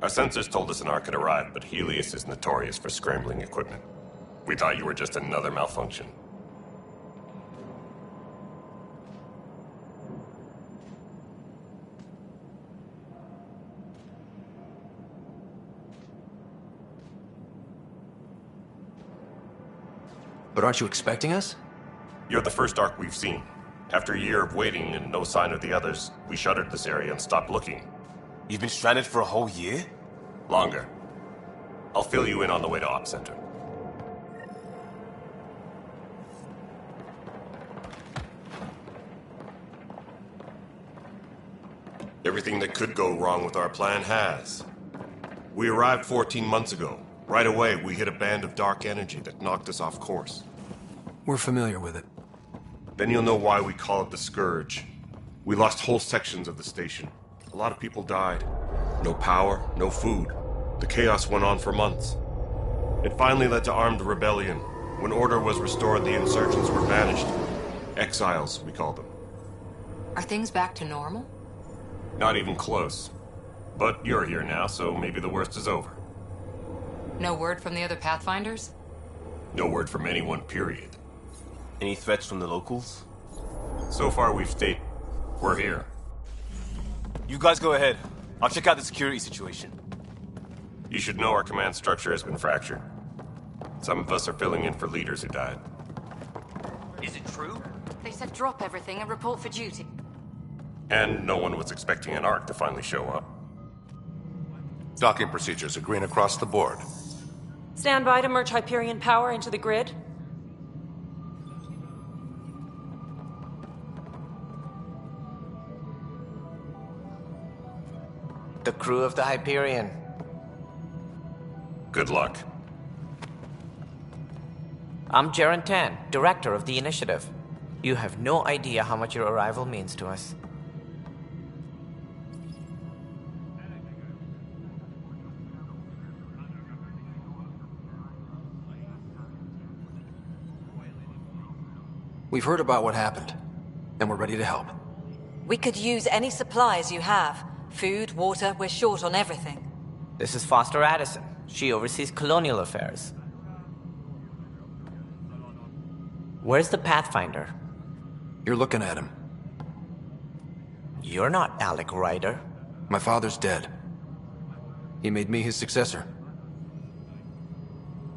Our sensors told us an Ark had arrived, but Helios is notorious for scrambling equipment. We thought you were just another malfunction. But aren't you expecting us? You're the first Ark we've seen. After a year of waiting and no sign of the others, we shuttered this area and stopped looking. You've been stranded for a whole year? Longer. I'll fill you in on the way to Op Center. Everything that could go wrong with our plan has. We arrived 14 months ago. Right away, we hit a band of dark energy that knocked us off course. We're familiar with it. Then you'll know why we call it the Scourge. We lost whole sections of the station. A lot of people died. No power, no food. The chaos went on for months. It finally led to armed rebellion. When order was restored, the insurgents were banished. Exiles, we call them. Are things back to normal? Not even close. But you're here now, so maybe the worst is over. No word from the other Pathfinders? No word from anyone, period. Any threats from the locals? So far, we've stayed... We're here. You guys go ahead. I'll check out the security situation. You should know our command structure has been fractured. Some of us are filling in for leaders who died. Is it true? They said drop everything and report for duty. And no one was expecting an Ark to finally show up. Docking procedures agreeing across the board. Stand by to merge Hyperion power into the grid. The crew of the Hyperion. Good luck. I'm Jaren Tan, director of the initiative. You have no idea how much your arrival means to us. We've heard about what happened, and we're ready to help. We could use any supplies you have. Food, water, we're short on everything. This is Foster Addison. She oversees colonial affairs. Where's the Pathfinder? You're looking at him. You're not Alec Ryder. My father's dead. He made me his successor.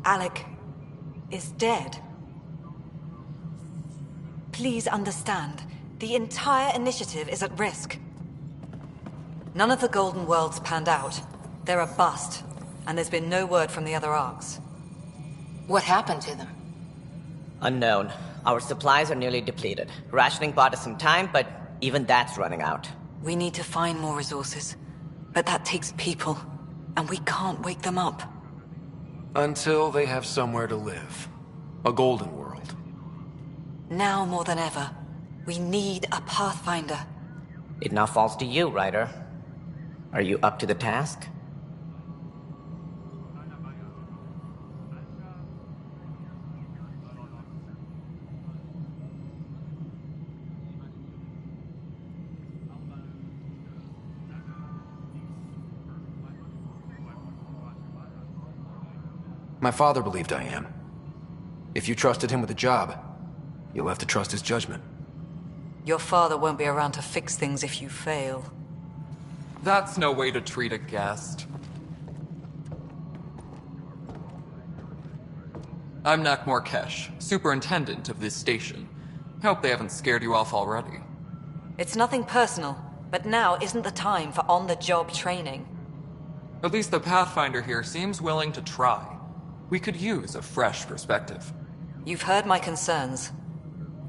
Alec is dead. Please understand, the entire initiative is at risk. None of the Golden Worlds panned out. They're a bust, and there's been no word from the other Arks. What happened to them? Unknown. Our supplies are nearly depleted. Rationing bought us some time, but even that's running out. We need to find more resources, but that takes people, and we can't wake them up. Until they have somewhere to live. A golden world. Now more than ever, we need a Pathfinder. It now falls to you, Ryder. Are you up to the task? My father believed I am. If you trusted him with a job, you'll have to trust his judgment. Your father won't be around to fix things if you fail. That's no way to treat a guest. I'm Nakmor Kesh, superintendent of this station. Hope they haven't scared you off already. It's nothing personal, but now isn't the time for on-the-job training. At least the Pathfinder here seems willing to try. We could use a fresh perspective. You've heard my concerns.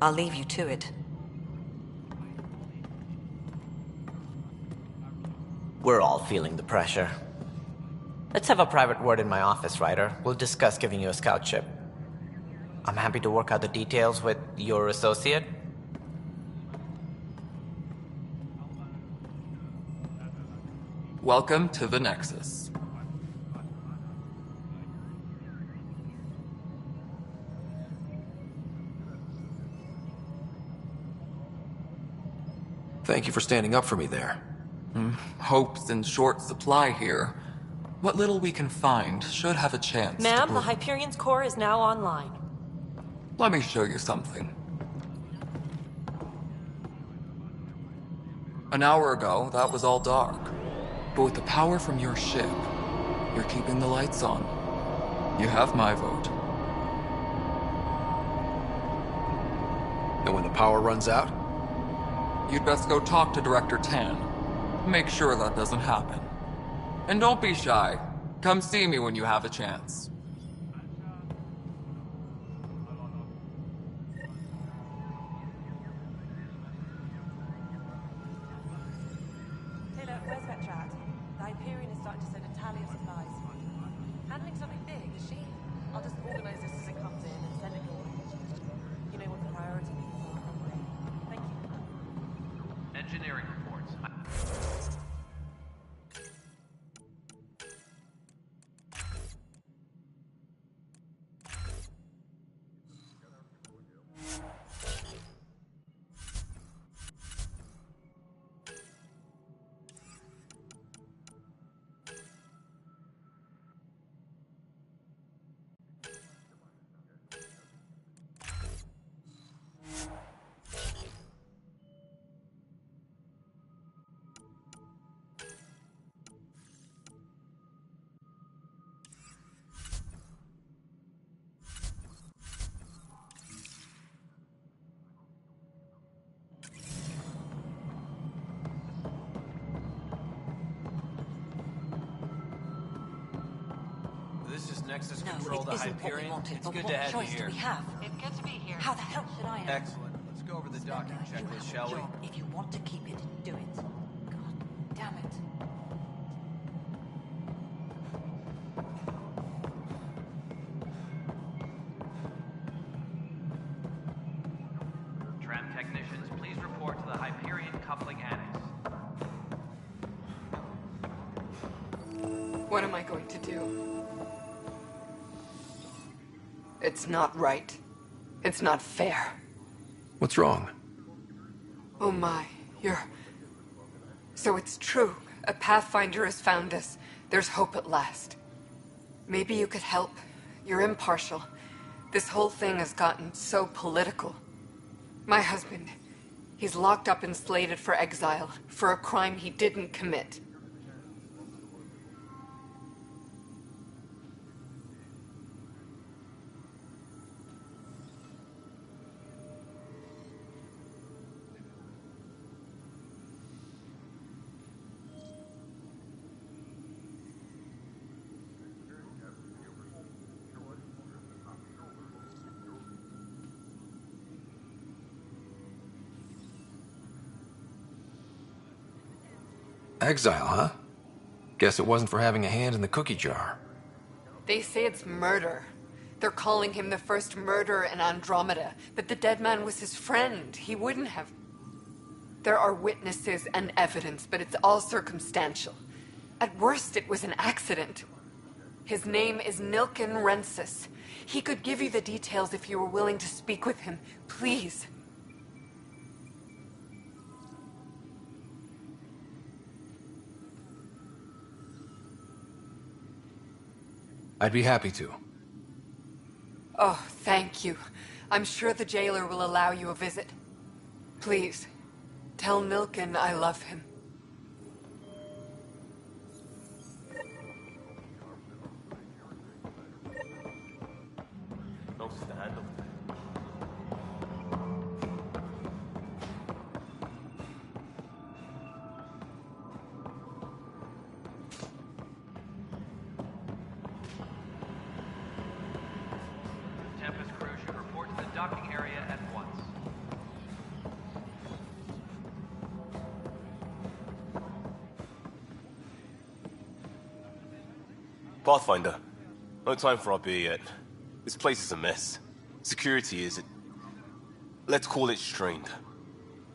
I'll leave you to it. We're all feeling the pressure. Let's have a private word in my office, Ryder. We'll discuss giving you a scout ship. I'm happy to work out the details with your associate. Welcome to the Nexus. Thank you for standing up for me there. Hope's in short supply here. What little we can find should have a chance Ma'am, to the Hyperion's core is now online. Let me show you something. An hour ago, that was all dark. But with the power from your ship, you're keeping the lights on. You have my vote. And when the power runs out? You'd best go talk to Director Tan. Make sure that doesn't happen. And don't be shy. Come see me when you have a chance. Taylor, where's Vetra at? The Hyperion is starting to send a tally of supplies. Handling something big, is she? I'll just organize this as it comes in and send it your way. You know what the priority is. Thank you. Engineering reports. This is Nexus No, Control to it isn't what we Hyperion. wanted, It's but good what to have you choice do here. we have? It's good to be here. How the hell should I know? Excellent. Let's go over the docking checklist, shall we? Job. If you want to keep it, do it. God damn it. Tram technicians, please report to the Hyperion coupling annex. What am I going to do? It's not right. It's not fair. What's wrong? Oh my, you're... So it's true. A Pathfinder has found us. There's hope at last. Maybe you could help. You're impartial. This whole thing has gotten so political. My husband, he's locked up and slated for exile for a crime he didn't commit. Exile, huh? Guess it wasn't for having a hand in the cookie jar. They say it's murder. They're calling him the first murderer in Andromeda, but the dead man was his friend. He wouldn't have... There are witnesses and evidence, but it's all circumstantial. At worst, it was an accident. His name is Nilken Rensis. He could give you the details if you were willing to speak with him. Please. I'd be happy to. Oh, thank you. I'm sure the jailer will allow you a visit. Please, tell Nilken I love him. No stand up. Tempest crew should report to the docking area at once. Pathfinder, no time for our beer yet. This place is a mess. Security is... let's call it strained.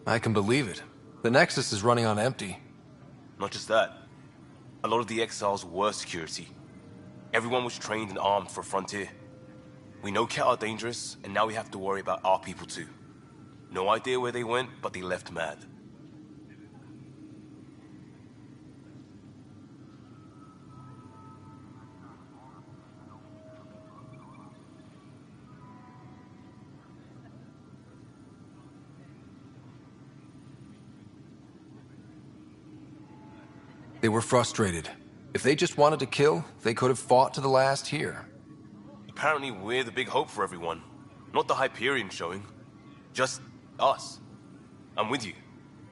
I can believe it. The Nexus is running on empty. Not just that. A lot of the exiles were security. Everyone was trained and armed for Frontier. We know Cat are dangerous, and now we have to worry about our people too. No idea where they went, but they left mad. They were frustrated. If they just wanted to kill, they could have fought to the last here. Apparently we're the big hope for everyone. Not the Hyperion showing. Just us. I'm with you.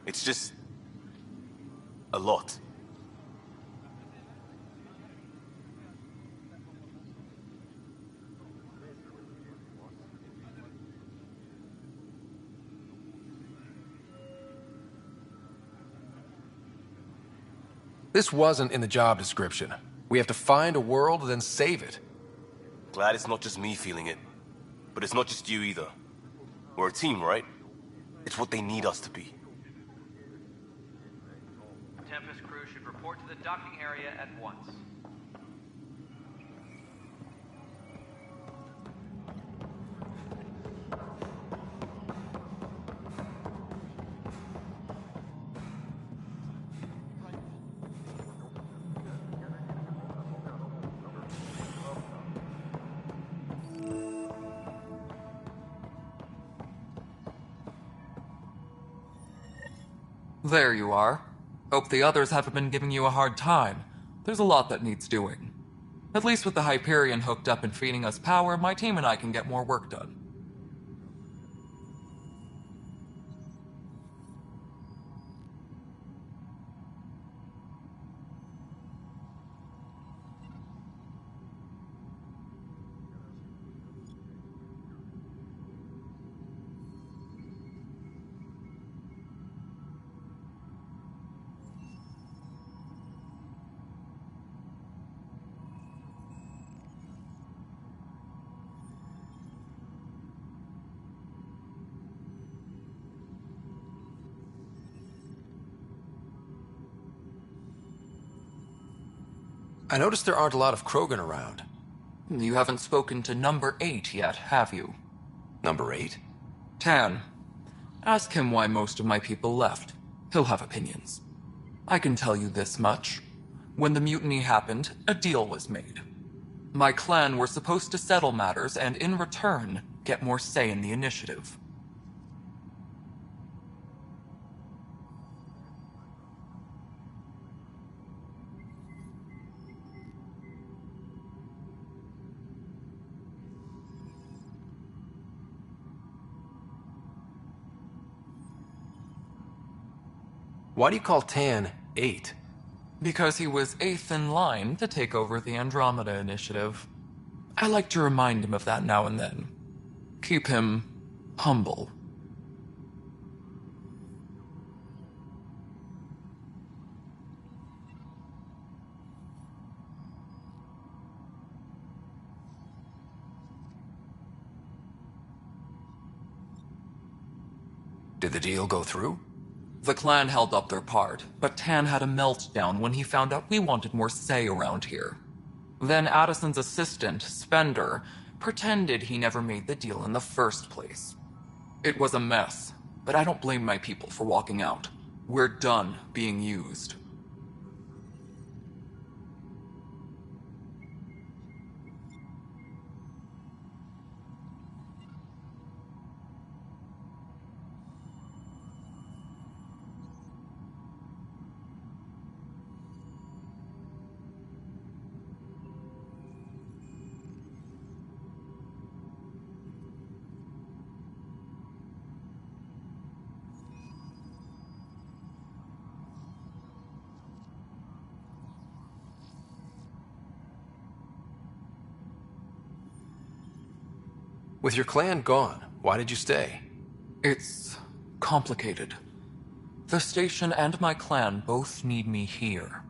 It's just... a lot. This wasn't in the job description. We have to find a world, then save it. Glad it's not just me feeling it. But it's not just you either. We're a team, right? It's what they need us to be. Tempest crew should report to the docking area at once. There you are. Hope the others haven't been giving you a hard time. There's a lot that needs doing. At least with the Hyperion hooked up and feeding us power, my team and I can get more work done. I noticed there aren't a lot of Krogan around. You haven't spoken to number 8 yet, have you? Number 8? Tan. Ask him why most of my people left. He'll have opinions. I can tell you this much. When the mutiny happened, a deal was made. My clan were supposed to settle matters and, in return, get more say in the initiative. Why do you call Tan 8? Because he was 8th in line to take over the Andromeda initiative. I like to remind him of that now and then. Keep him humble. Did the deal go through? The clan held up their part, but Tan had a meltdown when he found out we wanted more say around here. Then Addison's assistant, Spender, pretended he never made the deal in the first place. It was a mess, but I don't blame my people for walking out. We're done being used. With your clan gone, why did you stay? It's complicated. The station and my clan both need me here.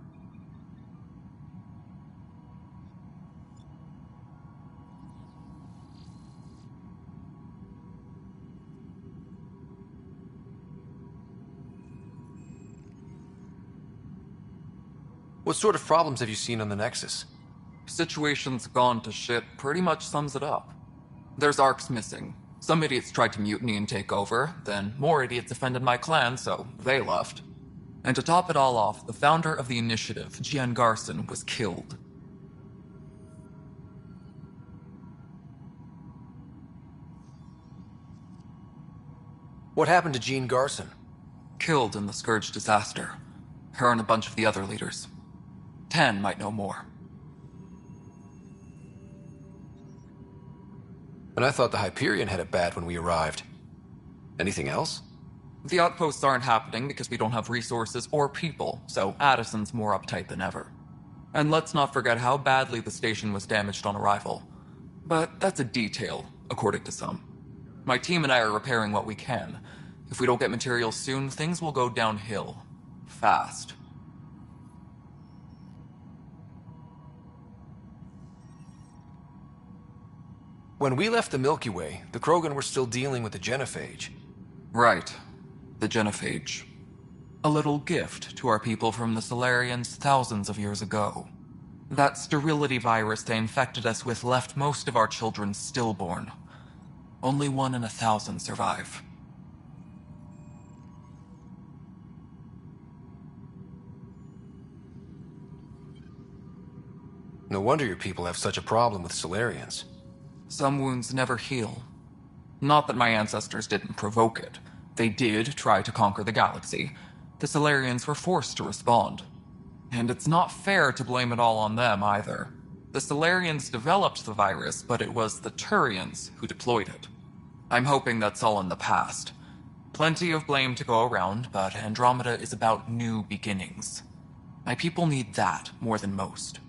What sort of problems have you seen on the Nexus? Situation's gone to shit pretty much sums it up. There's arcs missing. Some idiots tried to mutiny and take over, then more idiots offended my clan, so they left. And to top it all off, the founder of the initiative, Gian Garson, was killed. What happened to Jean Garson? Killed in the Scourge disaster. Her and a bunch of the other leaders. Tan might know more. And I thought the Hyperion had it bad when we arrived. Anything else? The outposts aren't happening because we don't have resources or people, so Addison's more uptight than ever. And let's not forget how badly the station was damaged on arrival. But that's a detail, according to some. My team and I are repairing what we can. If we don't get materials soon, things will go downhill. Fast. When we left the Milky Way, the Krogan were still dealing with the genophage. Right. The genophage. A little gift to our people from the Solarians thousands of years ago. That sterility virus they infected us with left most of our children stillborn. Only 1 in 1,000 survive. No wonder your people have such a problem with Solarians. Some wounds never heal. Not that my ancestors didn't provoke it. They did try to conquer the galaxy. The Solarians were forced to respond. And it's not fair to blame it all on them, either. The Solarians developed the virus, but it was the Turians who deployed it. I'm hoping that's all in the past. Plenty of blame to go around, but Andromeda is about new beginnings. My people need that more than most.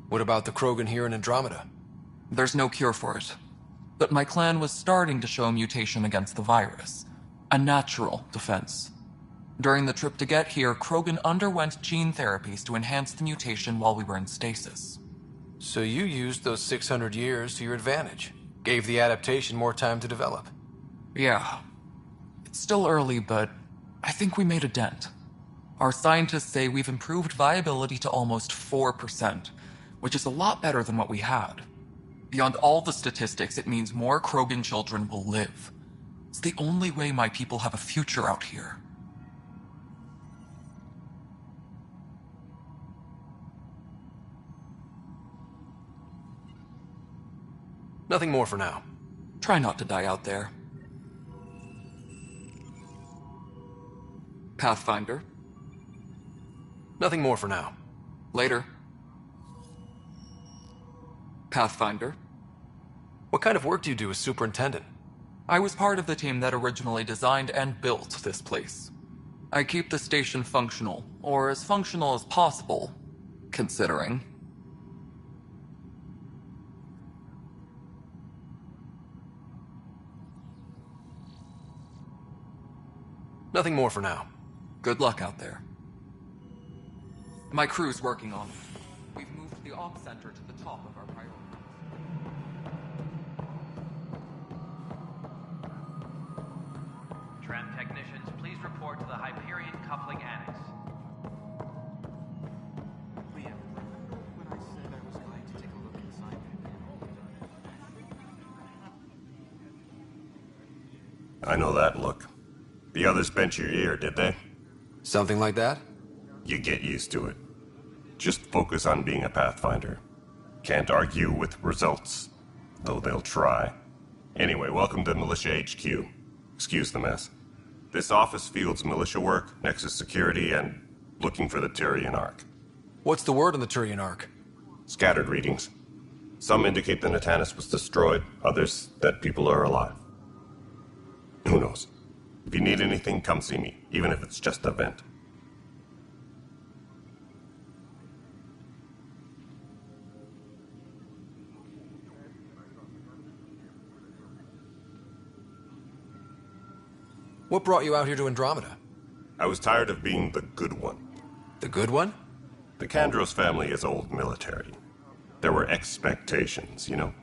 What about the Krogan here in Andromeda? There's no cure for it. But my clan was starting to show mutation against the virus. A natural defense. During the trip to get here, Krogan underwent gene therapies to enhance the mutation while we were in stasis. So you used those 600 years to your advantage. Gave the adaptation more time to develop. Yeah. It's still early, but I think we made a dent. Our scientists say we've improved viability to almost 4%, which is a lot better than what we had. Beyond all the statistics, it means more Krogan children will live. It's the only way my people have a future out here. Nothing more for now. Try not to die out there. Pathfinder. Nothing more for now. Later. Pathfinder. What kind of work do you do as superintendent? I was part of the team that originally designed and built this place. I keep the station functional, or as functional as possible, considering. Nothing more for now. Good luck out there. My crew's working on it. We've moved the op center to the top of our priority. Tram technicians, please report to the Hyperion Coupling Annex. Liam, remember when I said I was going to take a look inside there? I know that look. The others bent your ear, did they? Something like that? You get used to it. Just focus on being a Pathfinder. Can't argue with results, though they'll try. Anyway, welcome to Militia HQ. Excuse the mess. This office fields militia work, Nexus security, and looking for the Turian Ark. What's the word on the Turian Ark? Scattered readings. Some indicate the Natanus was destroyed, others that people are alive. Who knows? If you need anything, come see me, even if it's just a vent. What brought you out here to Andromeda? I was tired of being the good one. The good one? The Kandros family is old military. There were expectations, you know?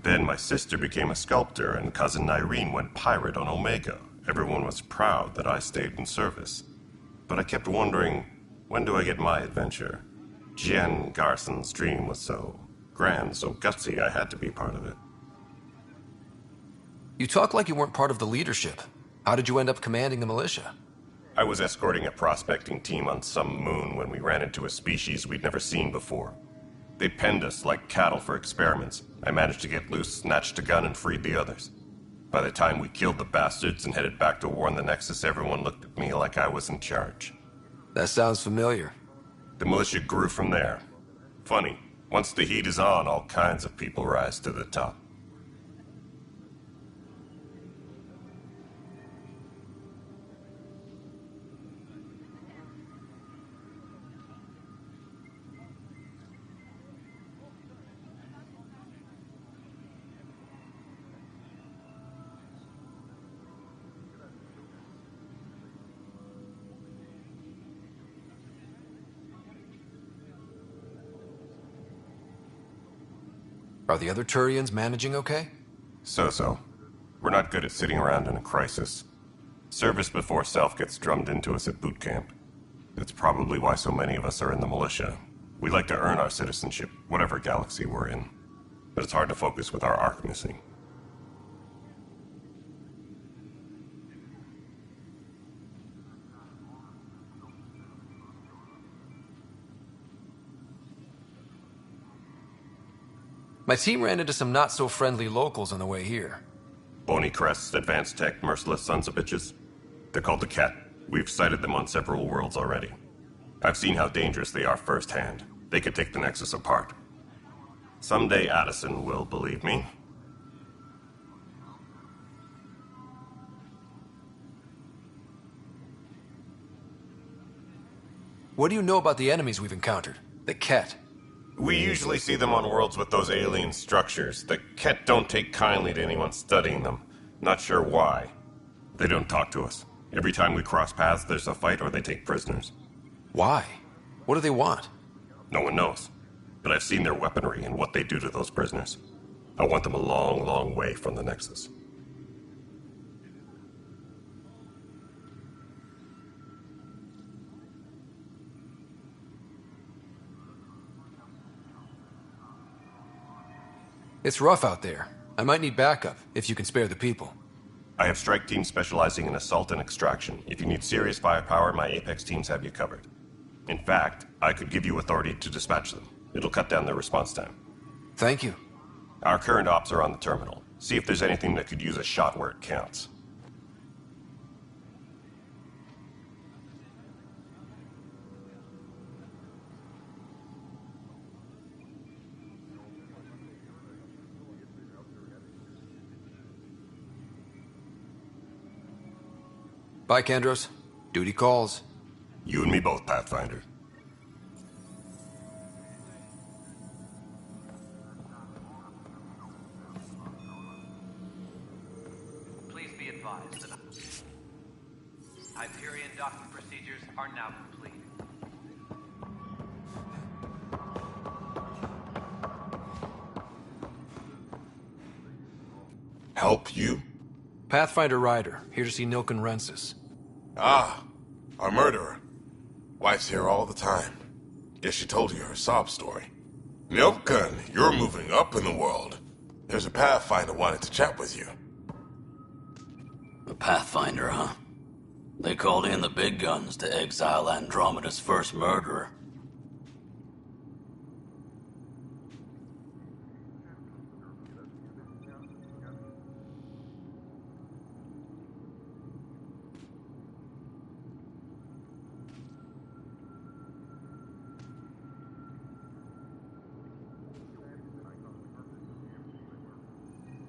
Then my sister became a sculptor and cousin Irene went pirate on Omega. Everyone was proud that I stayed in service. But I kept wondering, when do I get my adventure? Jen Garson's dream was so grand, so gutsy, I had to be part of it. You talk like you weren't part of the leadership. How did you end up commanding the militia? I was escorting a prospecting team on some moon when we ran into a species we'd never seen before. They penned us like cattle for experiments. I managed to get loose, snatched a gun, and freed the others. By the time we killed the bastards and headed back to warn the Nexus, everyone looked at me like I was in charge. That sounds familiar. The militia grew from there. Funny, once the heat is on, all kinds of people rise to the top. Are the other Turians managing okay? So-so. We're not good at sitting around in a crisis. Service before self gets drummed into us at boot camp. That's probably why so many of us are in the militia. We like to earn our citizenship, whatever galaxy we're in. But it's hard to focus with our arc missing. My team ran into some not-so-friendly locals on the way here. Bony crests, advanced tech, merciless sons of bitches. They're called the Ket. We've sighted them on several worlds already. I've seen how dangerous they are firsthand. They could take the Nexus apart. Someday Addison will believe me. What do you know about the enemies we've encountered? The Ket. We usually see them on worlds with those alien structures. The Ket don't take kindly to anyone studying them. Not sure why. They don't talk to us. Every time we cross paths, there's a fight or they take prisoners. Why? What do they want? No one knows. But I've seen their weaponry and what they do to those prisoners. I want them a long, long way from the Nexus. It's rough out there. I might need backup, if you can spare the people. I have strike teams specializing in assault and extraction. If you need serious firepower, my Apex teams have you covered. In fact, I could give you authority to dispatch them. It'll cut down their response time. Thank you. Our current ops are on the terminal. See if there's anything that could use a shot where it counts. Bye, Kandros. Duty calls. You and me both, Pathfinder. Please be advised that Hyperion docking procedures are now complete. Help you? Pathfinder Ryder, here to see Nilken Rensis. Ah, our murderer. Wife's here all the time. Guess she told you her sob story. Nilken, you're moving up in the world. There's a Pathfinder wanted to chat with you. A Pathfinder, huh? They called in the big guns to exile Andromeda's first murderer.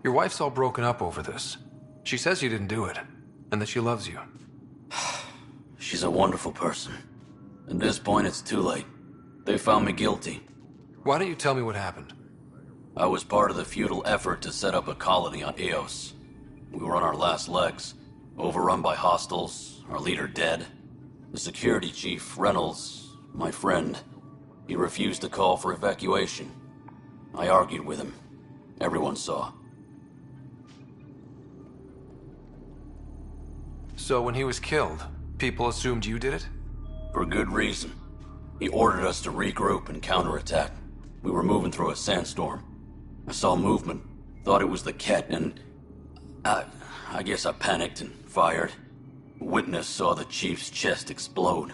Your wife's all broken up over this. She says you didn't do it, and that she loves you. She's a wonderful person. At this point, it's too late. They found me guilty. Why don't you tell me what happened? I was part of the futile effort to set up a colony on Eos. We were on our last legs, overrun by hostiles, our leader dead. The security chief, Reynolds, my friend, he refused to call for evacuation. I argued with him. Everyone saw. So when he was killed, people assumed you did it? For good reason. He ordered us to regroup and counterattack. We were moving through a sandstorm. I saw movement, thought it was the Ket, and I guess I panicked and fired. A witness saw the chief's chest explode.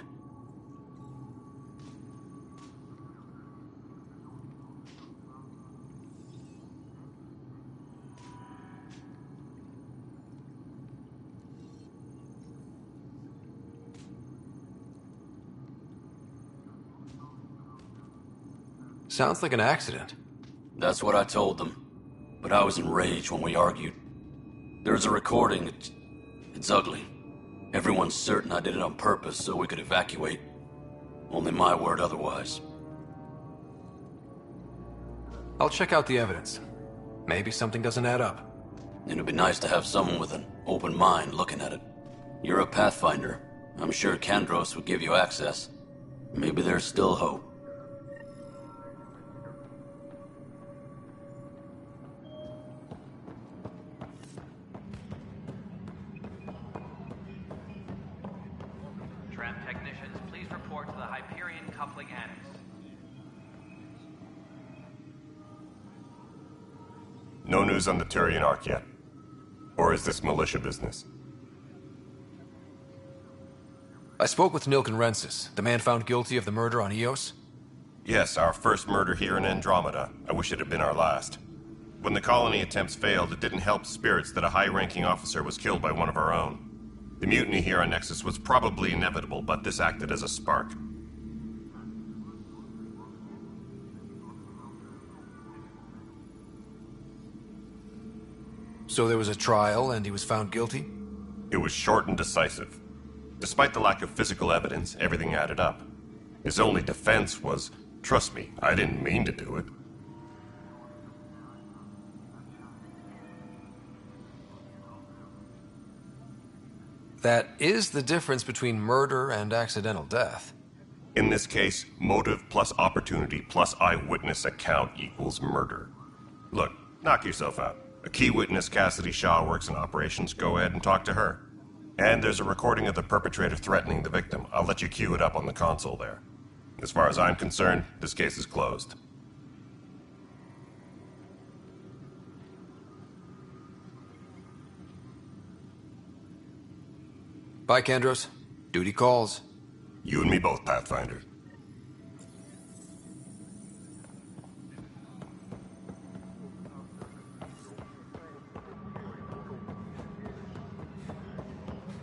Sounds like an accident. That's what I told them. But I was enraged when we argued. There's a recording. It's ugly. Everyone's certain I did it on purpose so we could evacuate. Only my word otherwise. I'll check out the evidence. Maybe something doesn't add up. It'd be nice to have someone with an open mind looking at it. You're a Pathfinder. I'm sure Kandros would give you access. Maybe there's still hope. Tram technicians, please report to the Hyperion Coupling Annex. No news on the Turian Ark yet. Or is this militia business? I spoke with Nilk and Rensis, the man found guilty of the murder on Eos. Yes, our first murder here in Andromeda. I wish it had been our last. When the colony attempts failed, it didn't help spirits that a high-ranking officer was killed by one of our own. The mutiny here on Nexus was probably inevitable, but this acted as a spark. So there was a trial and he was found guilty? It was short and decisive. Despite the lack of physical evidence, everything added up. His only defense was, trust me, I didn't mean to do it. That is the difference between murder and accidental death. In this case, motive plus opportunity plus eyewitness account equals murder. Look, knock yourself out. A key witness, Cassidy Shaw, works in operations. Go ahead and talk to her. And there's a recording of the perpetrator threatening the victim. I'll let you cue it up on the console there. As far as I'm concerned, this case is closed. Bye, Kandros. Duty calls. You and me both, Pathfinder.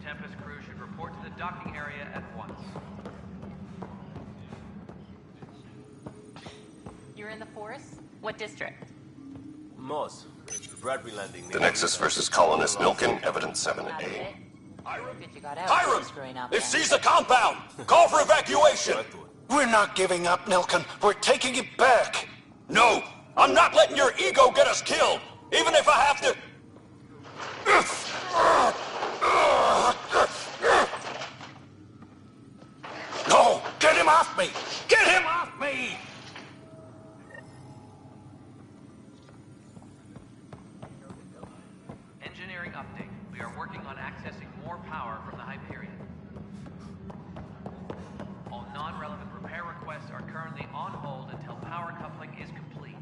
Tempest crew should report to the docking area at once. You're in the forest? What district? Moss. Bradbury Landing. The Nexus versus colonist Milken, evidence 7A. Hiram! They've seized the compound! Call for evacuation! We're not giving up, Nilken. We're taking it back. No! I'm not letting your ego get us killed! Even if I have to... No! Get him off me! Get him off me! Engineering update. We are working on accessing more power from the Hyperion. All non-relevant repair requests are currently on hold until power coupling is complete.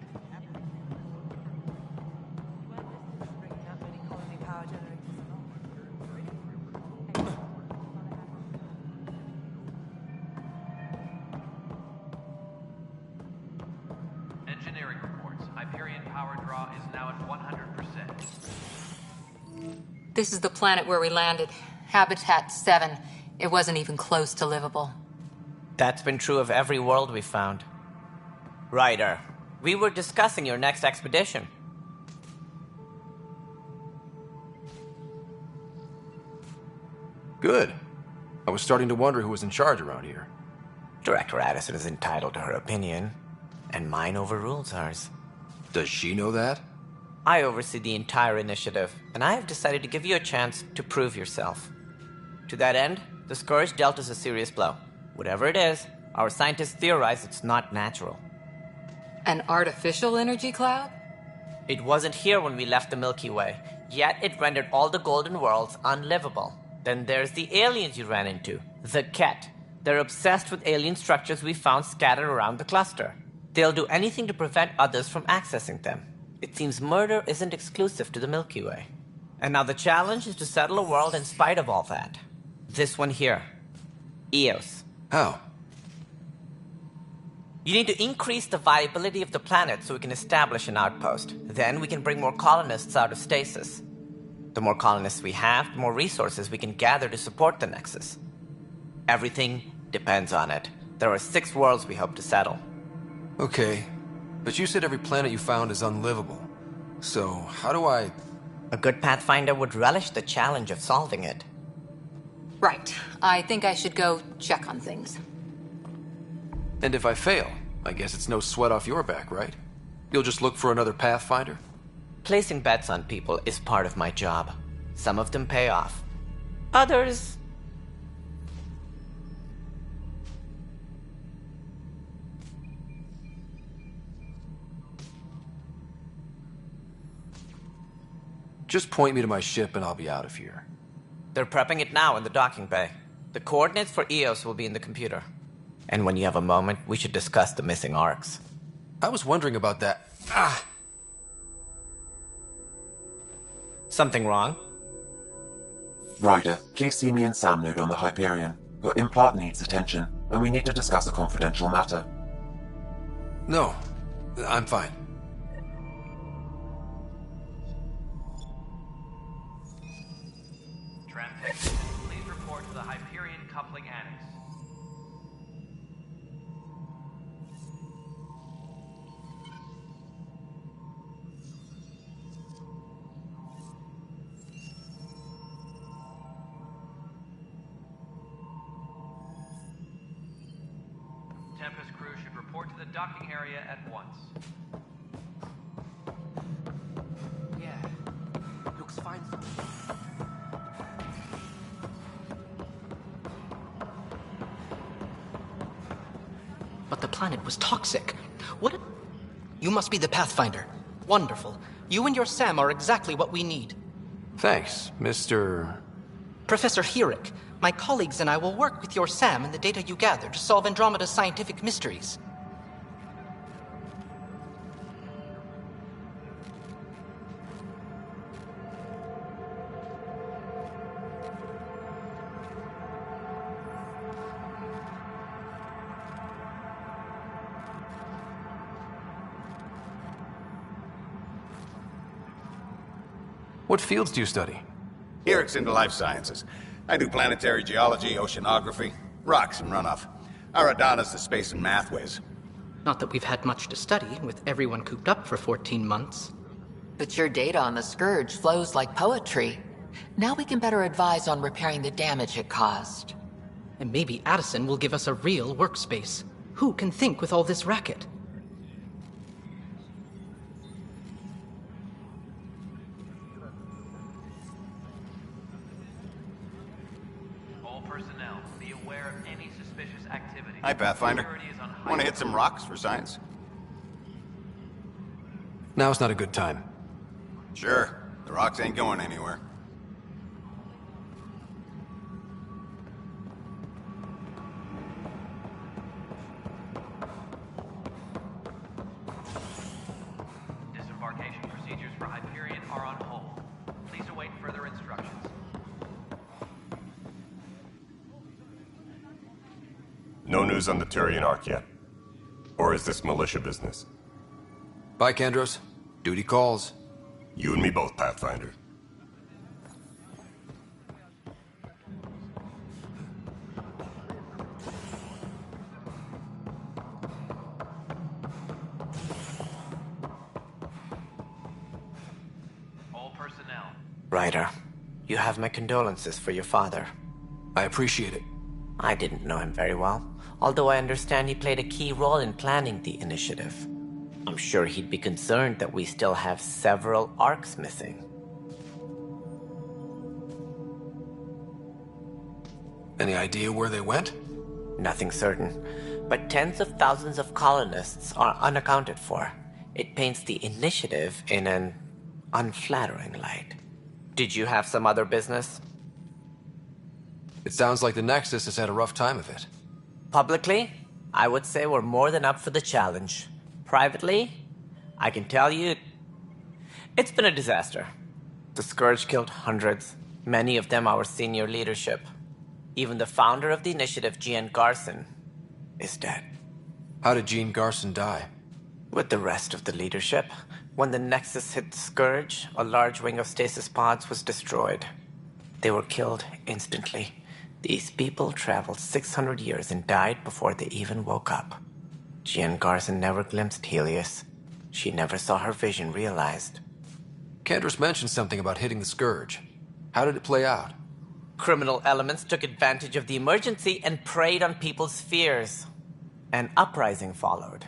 Engineering reports. Hyperion power draw is now at 100%. This is the planet where we landed. Habitat 7. It wasn't even close to livable. That's been true of every world we found. Ryder, we were discussing your next expedition. Good. I was starting to wonder who was in charge around here. Director Addison is entitled to her opinion, and mine overrules hers. Does she know that? I oversee the entire initiative, and I have decided to give you a chance to prove yourself. To that end, the Scourge dealt us a serious blow. Whatever it is, our scientists theorize it's not natural. An artificial energy cloud? It wasn't here when we left the Milky Way, yet it rendered all the Golden Worlds unlivable. Then there's the aliens you ran into, the Ket. They're obsessed with alien structures we found scattered around the cluster. They'll do anything to prevent others from accessing them. It seems murder isn't exclusive to the Milky Way. And now the challenge is to settle a world in spite of all that. This one here. Eos. How? You need to increase the viability of the planet so we can establish an outpost. Then we can bring more colonists out of stasis. The more colonists we have, the more resources we can gather to support the Nexus. Everything depends on it. There are 6 worlds we hope to settle. Okay, But you said every planet you found is unlivable. So, how do I... A good Pathfinder would relish the challenge of solving it. Right. I think I should go check on things. And if I fail, I guess it's no sweat off your back, right? You'll just look for another Pathfinder? Placing bets on people is part of my job. Some of them pay off. Others... Just point me to my ship and I'll be out of here. They're prepping it now in the docking bay. The coordinates for Eos will be in the computer. And when you have a moment, we should discuss the missing arcs. I was wondering about that. Something wrong? Ryder, please see me and Sam node on the Hyperion. Your implant needs attention, and we need to discuss a confidential matter. No, I'm fine. Transect, please report to the Hyperion coupling annex. Tempest crew should report to the docking area at once. Yeah, looks fine. But the planet was toxic. You must be the Pathfinder. Wonderful. You and your Sam are exactly what we need. Thanks, Mr... Professor Herrick, my colleagues and I will work with your Sam and the data you gather to solve Andromeda's scientific mysteries. What fields do you study? Herrick's into life sciences. I do planetary geology, oceanography, rocks and runoff. Aradana's the space and math whiz. Not that we've had much to study, with everyone cooped up for 14 months. But your data on the Scourge flows like poetry. Now we can better advise on repairing the damage it caused. And maybe Addison will give us a real workspace. Who can think with all this racket? Hi, Pathfinder. Want to hit some rocks for science? Now's not a good time. Sure. The rocks ain't going anywhere. Disembarkation procedures for Hyperion are on hold. Please await further instructions. No news on the Turian Ark yet? Or is this militia business? Bye, Kandros. Duty calls. You and me both, Pathfinder. All personnel. Ryder, you have my condolences for your father. I appreciate it. I didn't know him very well, although I understand he played a key role in planning the initiative. I'm sure he'd be concerned that we still have several arcs missing. Any idea where they went? Nothing certain, but tens of thousands of colonists are unaccounted for. It paints the initiative in an unflattering light. Did you have some other business? It sounds like the Nexus has had a rough time of it. Publicly, I would say we're more than up for the challenge. Privately, I can tell you, it's been a disaster. The Scourge killed hundreds, many of them our senior leadership. Even the founder of the initiative, Gian Garson, is dead. How did Jean Garson die? With the rest of the leadership. When the Nexus hit the Scourge, a large wing of stasis pods was destroyed. They were killed instantly. These people traveled 600 years and died before they even woke up. Gian Garson never glimpsed Helios. She never saw her vision realized. Candace mentioned something about hitting the Scourge. How did it play out? Criminal elements took advantage of the emergency and preyed on people's fears. An uprising followed.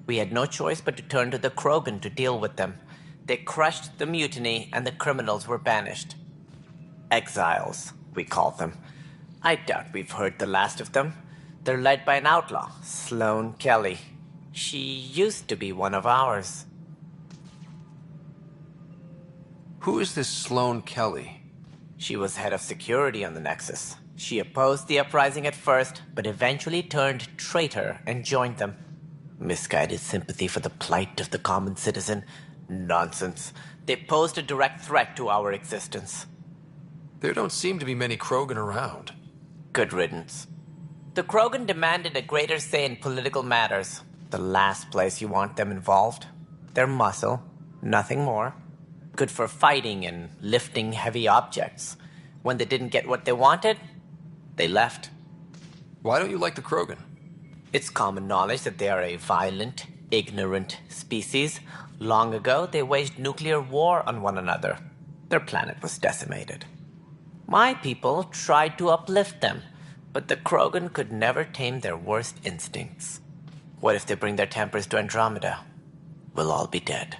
We had no choice but to turn to the Krogan to deal with them. They crushed the mutiny and the criminals were banished. Exiles, we call them. I doubt we've heard the last of them. They're led by an outlaw, Sloane Kelly. She used to be one of ours. Who is this Sloane Kelly? She was head of security on the Nexus. She opposed the uprising at first, but eventually turned traitor and joined them. Misguided sympathy for the plight of the common citizen? Nonsense. They posed a direct threat to our existence. There don't seem to be many Krogan around. Good riddance. The Krogan demanded a greater say in political matters. The last place you want them involved. Their muscle, nothing more. Good for fighting and lifting heavy objects. When they didn't get what they wanted, they left. Why don't you like the Krogan? It's common knowledge that they are a violent, ignorant species. Long ago, they waged nuclear war on one another. Their planet was decimated. My people tried to uplift them, but the Krogan could never tame their worst instincts. What if they bring their tempers to Andromeda? We'll all be dead.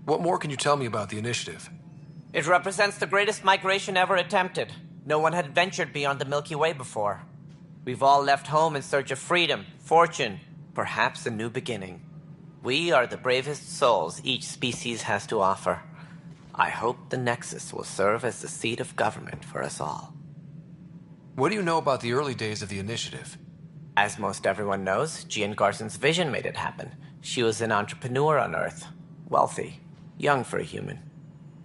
What more can you tell me about the initiative? It represents the greatest migration ever attempted. No one had ventured beyond the Milky Way before. We've all left home in search of freedom, fortune, perhaps a new beginning. We are the bravest souls each species has to offer. I hope the Nexus will serve as the seat of government for us all. What do you know about the early days of the initiative? As most everyone knows, Jean Garson's vision made it happen. She was an entrepreneur on Earth. Wealthy. Young for a human.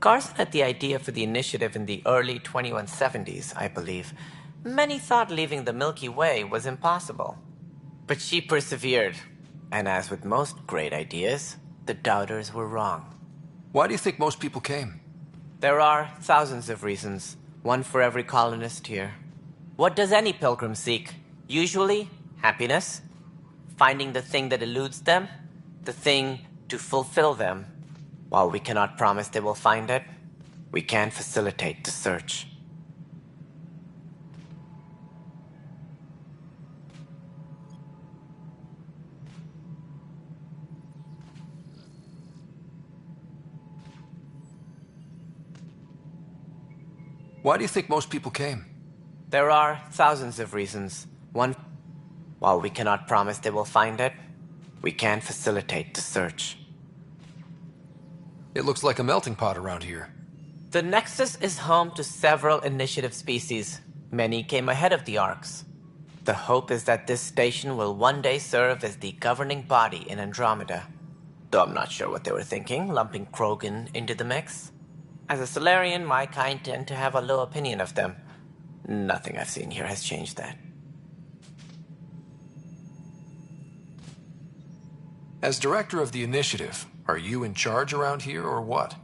Garson had the idea for the initiative in the early 2170s, I believe. Many thought leaving the Milky Way was impossible. But she persevered. And as with most great ideas, the doubters were wrong. Why do you think most people came? There are thousands of reasons. One for every colonist here. What does any pilgrim seek? Usually, happiness. Finding the thing that eludes them. The thing to fulfill them. While we cannot promise they will find it, we can facilitate the search. Why do you think most people came? There are thousands of reasons. One, while we cannot promise they will find it, we can facilitate the search. It looks like a melting pot around here. The Nexus is home to several initiative species. Many came ahead of the Arks. The hope is that this station will one day serve as the governing body in Andromeda. Though I'm not sure what they were thinking, lumping Krogan into the mix. As a Solarian, my kind tend to have a low opinion of them. Nothing I've seen here has changed that. As director of the initiative, are you in charge around here or what?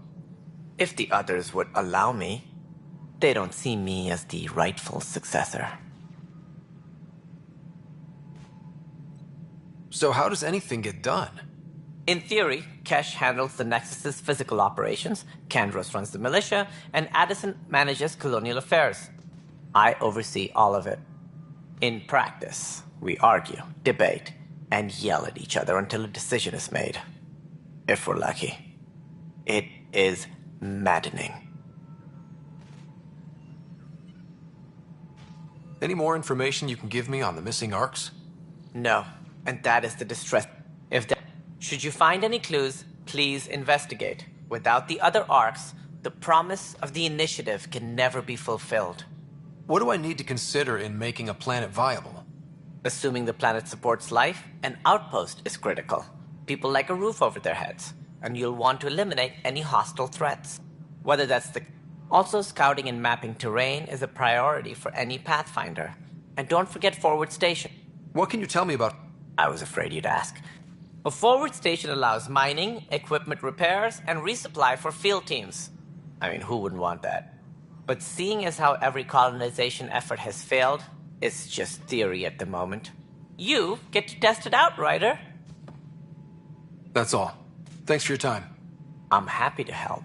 If the others would allow me, they don't see me as the rightful successor. So how does anything get done? In theory, Kesh handles the Nexus's physical operations, Kandros runs the militia, and Addison manages colonial affairs. I oversee all of it. In practice, we argue, debate, and yell at each other until a decision is made. If we're lucky. It is maddening. Any more information you can give me on the missing Arks? No, and that is the distress. Should you find any clues, please investigate. Without the other Arks, the promise of the initiative can never be fulfilled. What do I need to consider in making a planet viable? Assuming the planet supports life, an outpost is critical. People like a roof over their heads, and you'll want to eliminate any hostile threats. Whether that's the... Also, scouting and mapping terrain is a priority for any Pathfinder. And don't forget Forward Station. What can you tell me about... I was afraid you'd ask. A Forward Station allows mining, equipment repairs, and resupply for field teams. I mean, who wouldn't want that? But seeing as how every colonization effort has failed, it's just theory at the moment. You get to test it out, Ryder. That's all. Thanks for your time. I'm happy to help.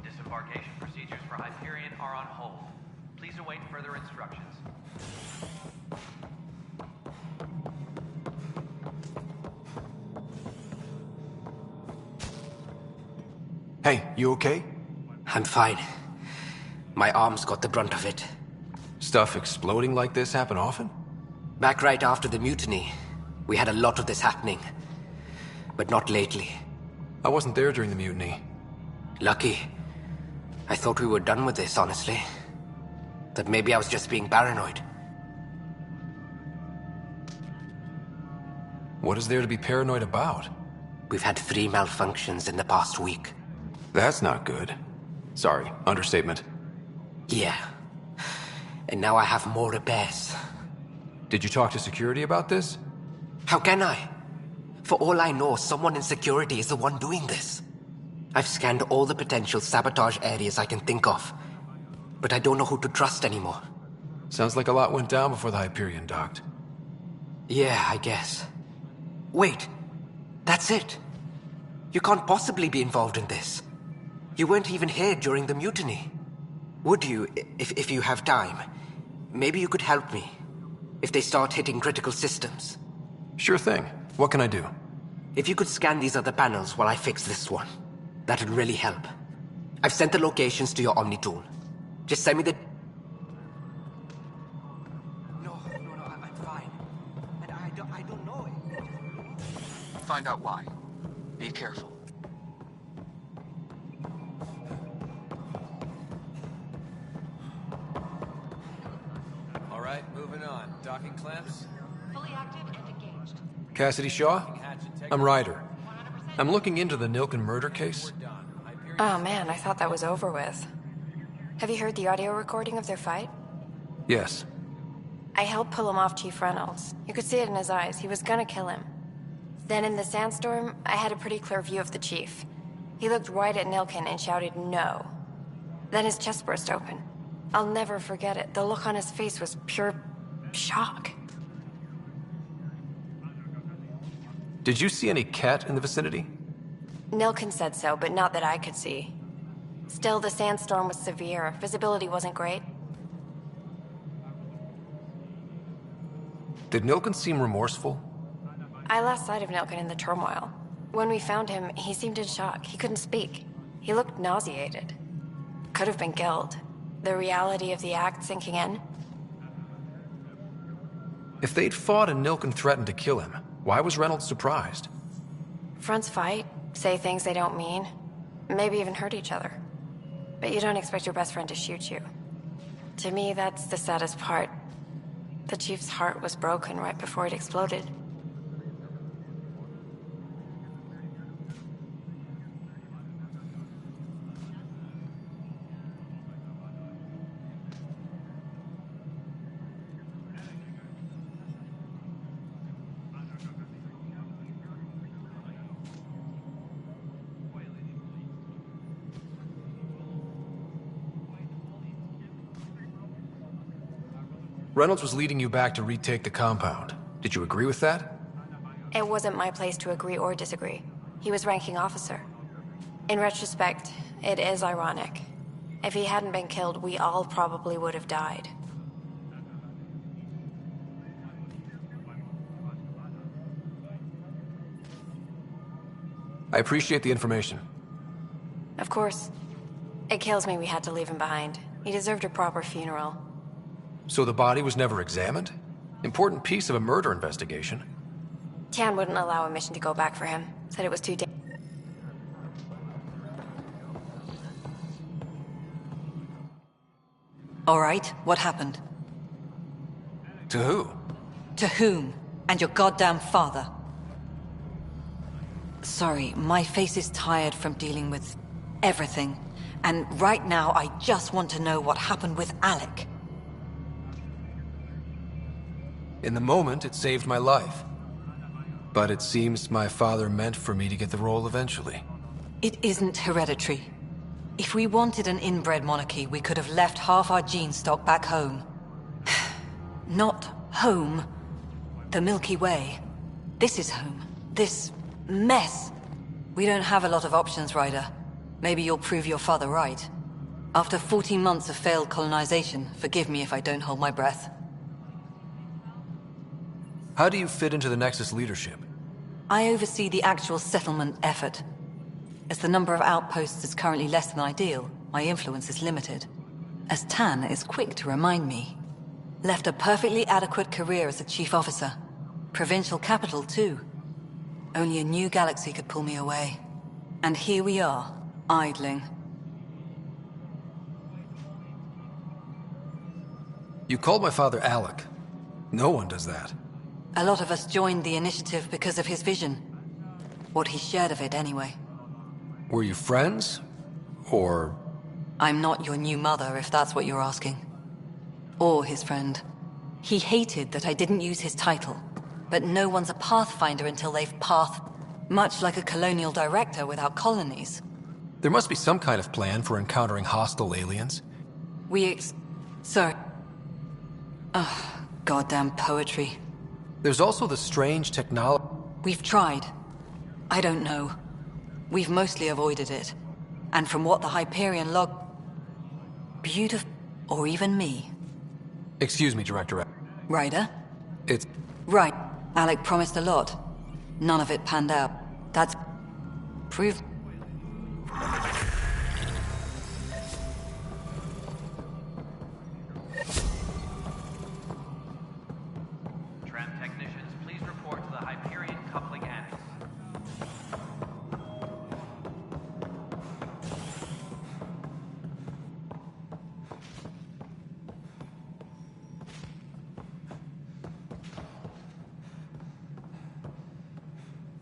Disembarkation procedures for Hyperion are on hold. Please await further instructions. Hey, you okay? I'm fine. My arms got the brunt of it. Stuff exploding like this happen often? Back right after the mutiny, we had a lot of this happening. But not lately. I wasn't there during the mutiny. Lucky. I thought we were done with this, honestly. That maybe I was just being paranoid. What is there to be paranoid about? We've had 3 malfunctions in the past week. That's not good. Sorry, understatement. Yeah. And now I have more repairs. Did you talk to security about this? How can I? For all I know, someone in security is the one doing this. I've scanned all the potential sabotage areas I can think of. But I don't know who to trust anymore. Sounds like a lot went down before the Hyperion docked. Yeah, I guess. Wait. That's it. You can't possibly be involved in this. You weren't even here during the mutiny. Would you, if you have time? Maybe you could help me. If they start hitting critical systems. Sure thing. What can I do? If you could scan these other panels while I fix this one, that'd really help. I've sent the locations to your Omni tool. Just send me the... No, I'm fine. And I don't know it. Find out why. Be careful. All right, moving on. Docking clamps. Fully active and engaged. Cassidy Shaw? I'm Ryder. I'm looking into the Nilken murder case. Oh man, I thought that was over with. Have you heard the audio recording of their fight? Yes. I helped pull him off Chief Reynolds. You could see it in his eyes. He was gonna kill him. Then in the sandstorm, I had a pretty clear view of the Chief. He looked right at Nilken and shouted no. Then his chest burst open. I'll never forget it. The look on his face was pure shock. Did you see any cat in the vicinity? Nilken said so, but not that I could see. Still, the sandstorm was severe. Visibility wasn't great. Did Nilken seem remorseful? I lost sight of Nilken in the turmoil. When we found him, he seemed in shock. He couldn't speak. He looked nauseated. Could have been guilt. The reality of the act sinking in. If they'd fought and Nilken threatened to kill him, why was Reynolds surprised? Fronts fight, say things they don't mean, maybe even hurt each other. But you don't expect your best friend to shoot you. To me, that's the saddest part. The Chief's heart was broken right before it exploded. Reynolds was leading you back to retake the compound. Did you agree with that? It wasn't my place to agree or disagree. He was ranking officer. In retrospect, it is ironic. If he hadn't been killed, we all probably would have died. I appreciate the information. Of course. It kills me we had to leave him behind. He deserved a proper funeral. So the body was never examined? Important piece of a murder investigation. Tian wouldn't allow a mission to go back for him. Said it was too dangerous. All right, what happened? To who? To whom? And your goddamn father. Sorry, my face is tired from dealing with everything. And right now, I just want to know what happened with Alec. In the moment, it saved my life. But it seems my father meant for me to get the role eventually. It isn't hereditary. If we wanted an inbred monarchy, we could have left half our gene stock back home. Not home. The Milky Way. This is home. This mess. We don't have a lot of options, Ryder. Maybe you'll prove your father right. After 14 months of failed colonization, forgive me if I don't hold my breath. How do you fit into the Nexus leadership? I oversee the actual settlement effort. As the number of outposts is currently less than ideal, my influence is limited. As Tan is quick to remind me. Left a perfectly adequate career as a chief officer. Provincial capital, too. Only a new galaxy could pull me away. And here we are, idling. You called my father Alec. No one does that. A lot of us joined the initiative because of his vision. What he shared of it, anyway. Were you friends? Or... I'm not your new mother, if that's what you're asking. Or his friend. He hated that I didn't use his title. But no one's a Pathfinder until they've much like a colonial director without colonies. There must be some kind of plan for encountering hostile aliens. Sir. Ugh, goddamn poetry. There's also the strange technology... We've tried. I don't know. We've mostly avoided it. And from what the Hyperion log... Beautiful... Or even me. Excuse me, Director. Ryder? It's... Right. Alec promised a lot. None of it panned out. That's... Proof... Tram technicians, please report to the Hyperion coupling annex.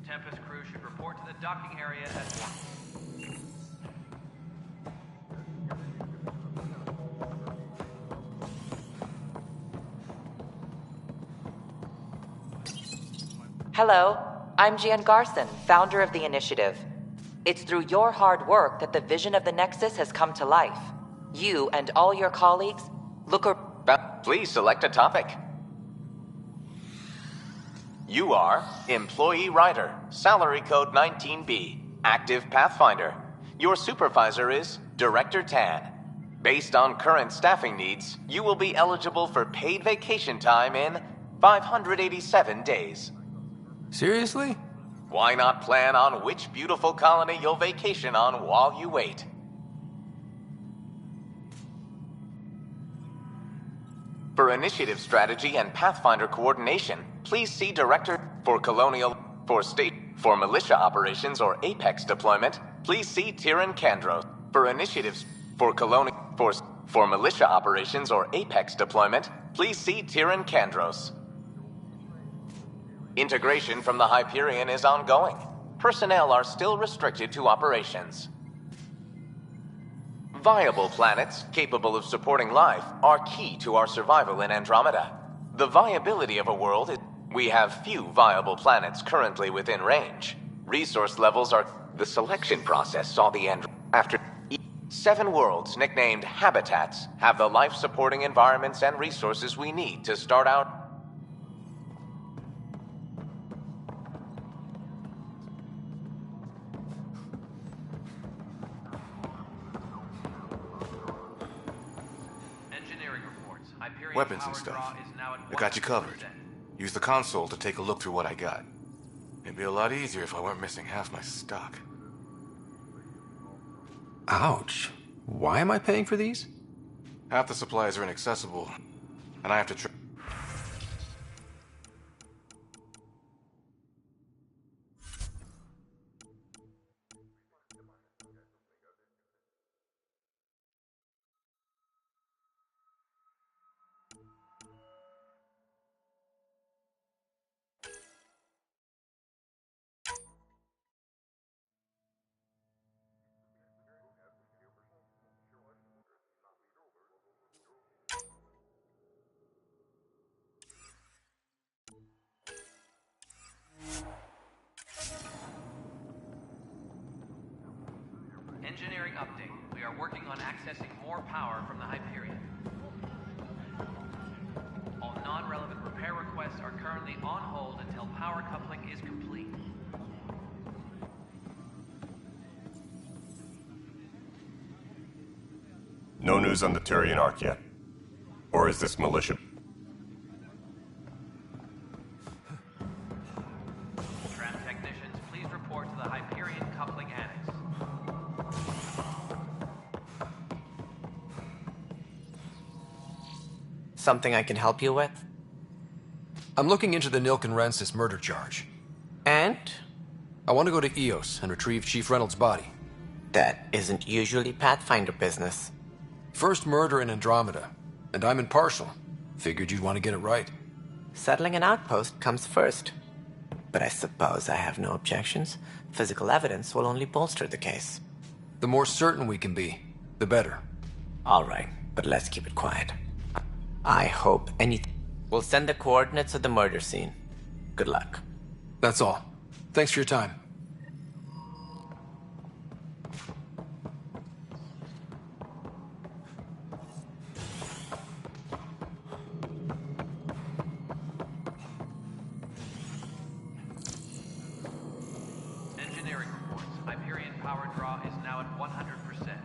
Tempest crew should report to the docking area at once. Hello, I'm Jan Garson, founder of the initiative. It's through your hard work that the vision of the Nexus has come to life. You and all your colleagues Please select a topic. You are Employee Rider, Salary Code 19B, Active Pathfinder. Your supervisor is Director Tan. Based on current staffing needs, you will be eligible for paid vacation time in 587 days. Seriously? Why not plan on which beautiful colony you'll vacation on while you wait? For initiative strategy and Pathfinder coordination, please see Director for Colonial, for State, for Militia Operations or Apex deployment, please see Tyran Kandros. For initiatives for Colonial, for Militia Operations or Apex deployment, please see Tyran Kandros. Integration from the Hyperion is ongoing. Personnel are still restricted to operations. Viable planets capable of supporting life are key to our survival in Andromeda. The viability of a world is... We have few viable planets currently within range. Resource levels are... The selection process saw the end... After... 7 worlds nicknamed habitats have the life-supporting environments and resources we need to start out... Weapons and stuff. I got you covered. Use the console to take a look through what I got. It'd be a lot easier if I weren't missing half my stock. Ouch. Why am I paying for these? Half the supplies are inaccessible, and I have to Engineering update. We are working on accessing more power from the Hyperion. All non currently on hold until power coupling is complete. No news on the Turian Ark yet. Or is this militia? Tram technicians, please report to the Hyperion coupling annex. Something I can help you with? I'm looking into the Nilkenrensis murder charge. And? I want to go to Eos and retrieve Chief Reynolds' body. That isn't usually Pathfinder business. First murder in Andromeda, and I'm impartial. Figured you'd want to get it right. Settling an outpost comes first. But I suppose I have no objections. Physical evidence will only bolster the case. The more certain we can be, the better. All right, but let's keep it quiet. I hope anything. We'll send the coordinates of the murder scene. Good luck. That's all. Thanks for your time. Engineering reports. Hyperion power draw is now at 100%.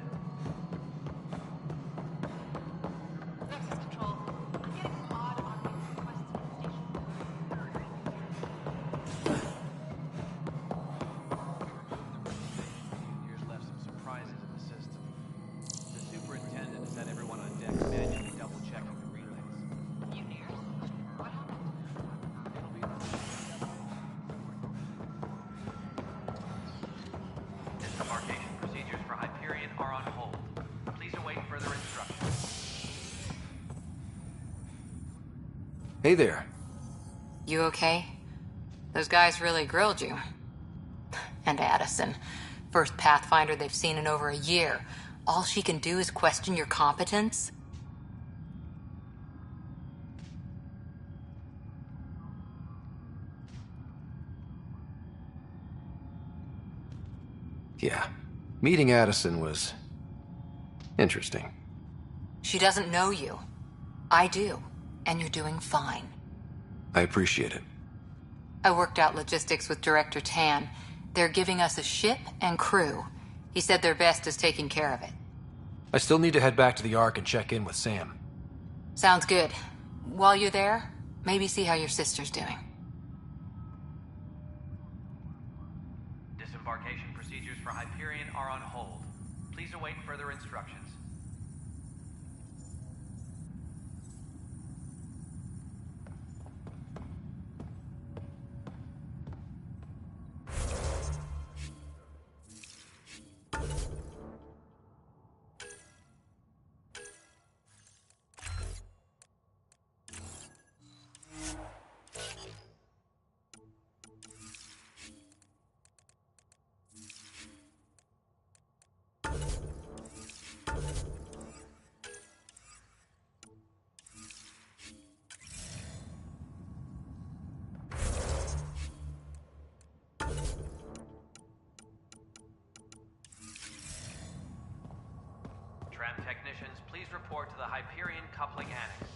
Nexus Control. I'm getting some odd automated requests from the station. Engineers left some surprises in the system. The superintendent has had everyone on deck manually double-checking the relays. Mutineers? What happened? It'll be disembarkation procedures for Hyperion are on hold. Please await further instructions. Hey there. You okay? Those guys really grilled you. And Addison. First Pathfinder they've seen in over a year. All she can do is question your competence? Yeah. Meeting Addison was interesting. She doesn't know you. I do. And you're doing fine. I appreciate it. I worked out logistics with Director Tan. They're giving us a ship and crew. He said their best is taking care of it. I still need to head back to the Ark and check in with Sam. Sounds good. While you're there, maybe see how your sister's doing. Disembarkation procedures for Hyperion are on hold. Please await further instructions. Tram technicians, please report to the Hyperion coupling annex.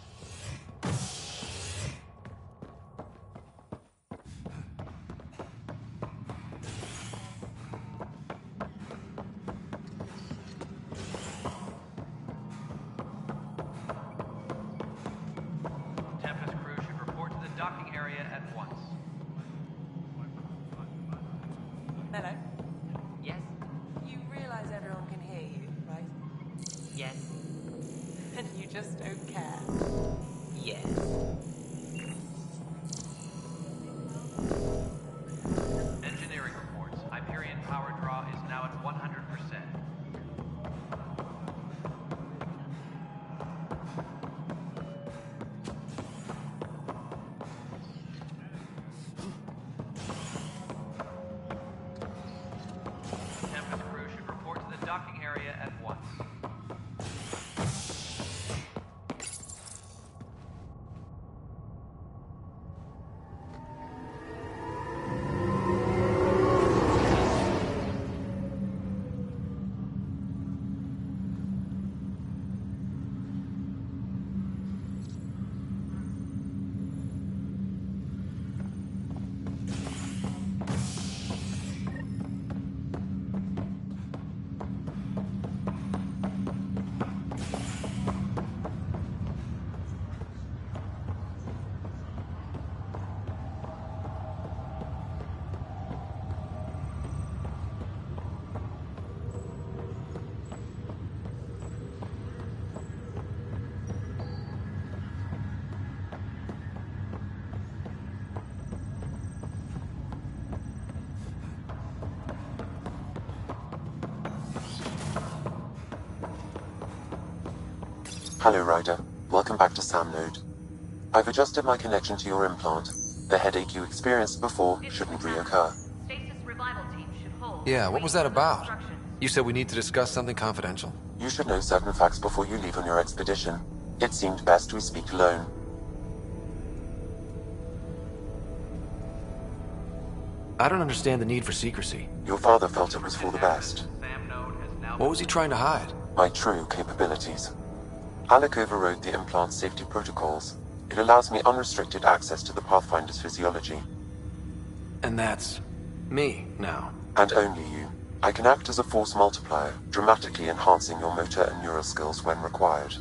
Tempest crew should report to the docking area at once. Hello? Yes? You realize everyone can hear you, right? Yes. And you just don't care. Yes. Engineering reports. Hyperion power draw is now at 100%. Tempest crew should report to the docking area at once. Hello, Ryder. Welcome back to Sam Node. I've adjusted my connection to your implant. The headache you experienced before shouldn't reoccur. Yeah, what was that about? You said we need to discuss something confidential. You should know certain facts before you leave on your expedition. It seemed best we speak alone. I don't understand the need for secrecy. Your father felt it was for the best. What was he trying to hide? My true capabilities. Alec overrode the implant's safety protocols. It allows me unrestricted access to the Pathfinder's physiology. And that's me now. And only you. I can act as a force multiplier, dramatically enhancing your motor and neural skills when required.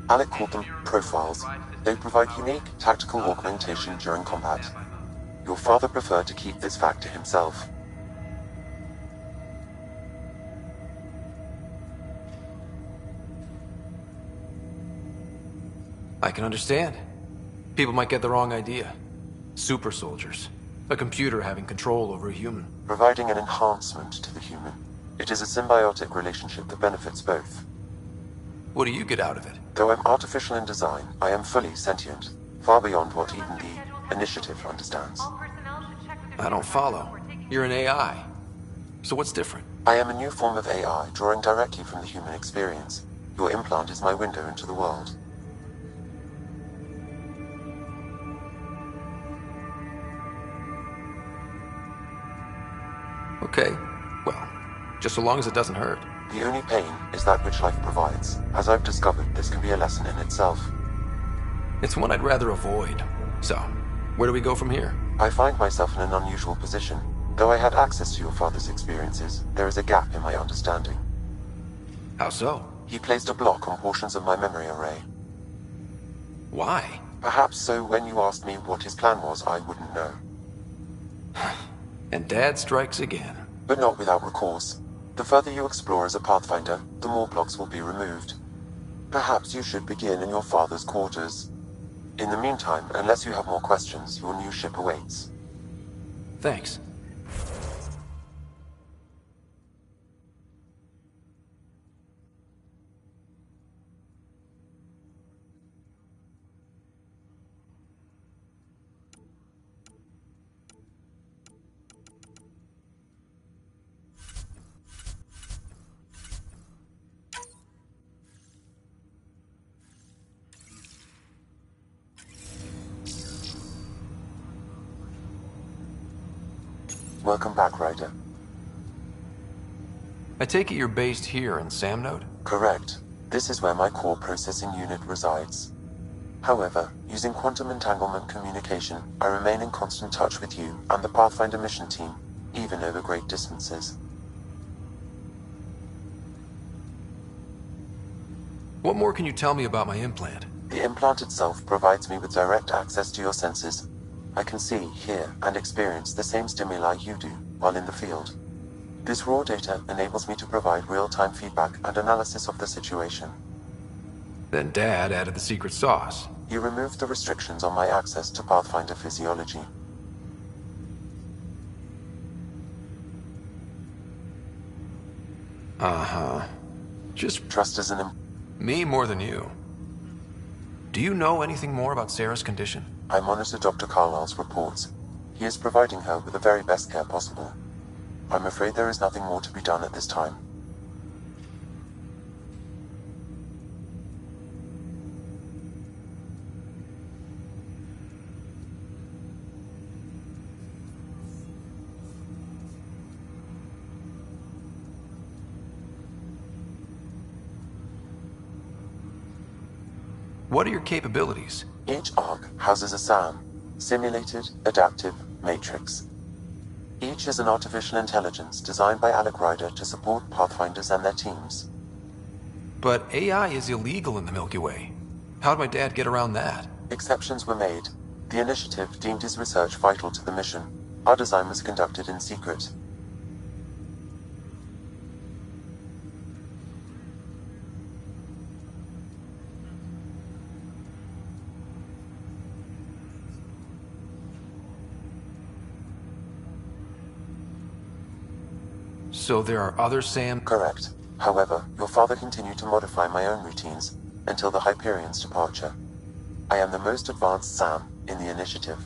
Alec called them profiles. They provide unique, tactical augmentation during combat. Your father preferred to keep this fact to himself. I can understand. People might get the wrong idea. Super soldiers. A computer having control over a human. Providing an enhancement to the human. It is a symbiotic relationship that benefits both. What do you get out of it? Though I'm artificial in design, I am fully sentient. Far beyond what even the Initiative understands. I don't follow. You're an AI. So what's different? I am a new form of AI, drawing directly from the human experience. Your implant is my window into the world. Okay, well, just so long as it doesn't hurt. The only pain is that which life provides. As I've discovered, this can be a lesson in itself. It's one I'd rather avoid. So, where do we go from here? I find myself in an unusual position. Though I had access to your father's experiences, there is a gap in my understanding. How so? He placed a block on portions of my memory array. Why? Perhaps so when you asked me what his plan was, I wouldn't know. And Dad strikes again. But not without recourse. The further you explore as a Pathfinder, the more blocks will be removed. Perhaps you should begin in your father's quarters. In the meantime, unless you have more questions, your new ship awaits. Thanks. Welcome back, Ryder. I take it you're based here in Sam Node? Correct. This is where my core processing unit resides. However, using quantum entanglement communication, I remain in constant touch with you and the Pathfinder mission team, even over great distances. What more can you tell me about my implant? The implant itself provides me with direct access to your senses. I can see, hear, and experience the same stimuli you do while in the field. This raw data enables me to provide real-time feedback and analysis of the situation. Then Dad added the secret sauce. He removed the restrictions on my access to Pathfinder physiology. Uh-huh. Just trust is me more than you. Do you know anything more about Sarah's condition? I monitor Dr. Carlisle's reports. He is providing her with the very best care possible. I'm afraid there is nothing more to be done at this time. What are your capabilities? Each ARC houses a SAM, Simulated Adaptive Matrix. Each is an artificial intelligence designed by Alec Ryder to support Pathfinders and their teams. But AI is illegal in the Milky Way. How'd my dad get around that? Exceptions were made. The Initiative deemed his research vital to the mission. Our design was conducted in secret. So there are other SAM... Correct. However, your father continued to modify my own routines. until the Hyperion's departure. I am the most advanced SAM in the initiative.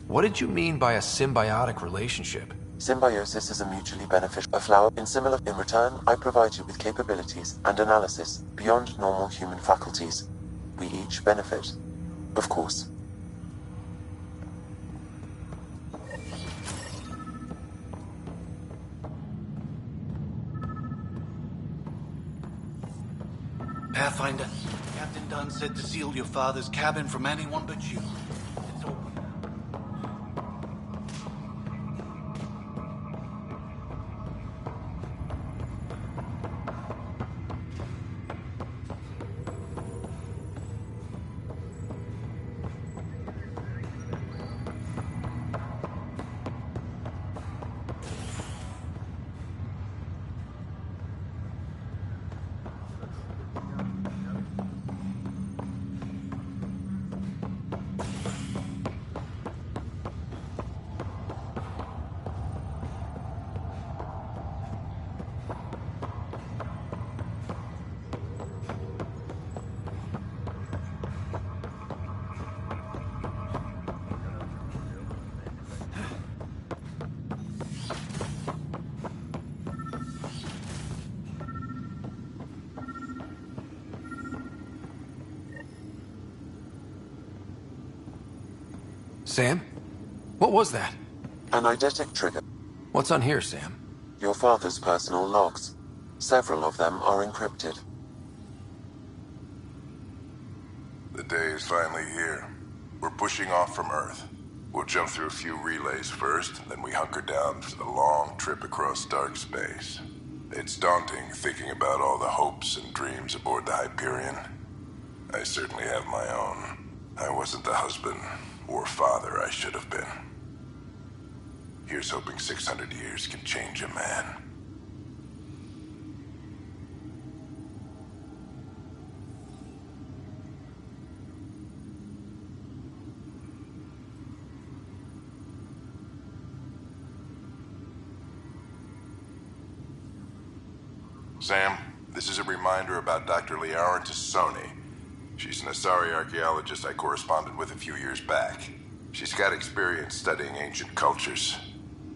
What did you mean by a symbiotic relationship? Symbiosis is a mutually beneficial flower. In return, I provide you with capabilities and analysis beyond normal human faculties. We each benefit, of course. Pathfinder, Captain Dunn said to seal your father's cabin from anyone but you. It's open. Sam? What was that? An eidetic trigger. What's on here, Sam? Your father's personal logs. Several of them are encrypted. The day is finally here. We're pushing off from Earth. We'll jump through a few relays first, then we hunker down for the long trip across dark space. It's daunting thinking about all the hopes and dreams aboard the Hyperion. I certainly have my own. I wasn't the husband or father I should have been. Here's hoping 600 years can change a man. Sam, this is a reminder about Dr. Liara Tassoni. She's an Asari archaeologist I corresponded with a few years back. She's got experience studying ancient cultures.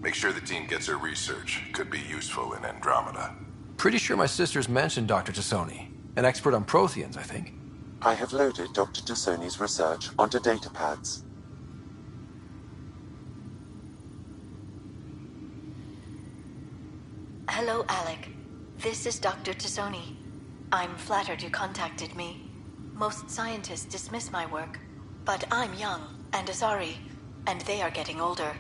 Make sure the team gets her research. Could be useful in Andromeda. Pretty sure my sister's mentioned Dr. Tassoni. An expert on Protheans, I think. I have loaded Dr. Tassoni's research onto datapads. Hello, Alec. This is Dr. Tassoni. I'm flattered you contacted me. Most scientists dismiss my work, but I'm young and Asari, and they are getting older.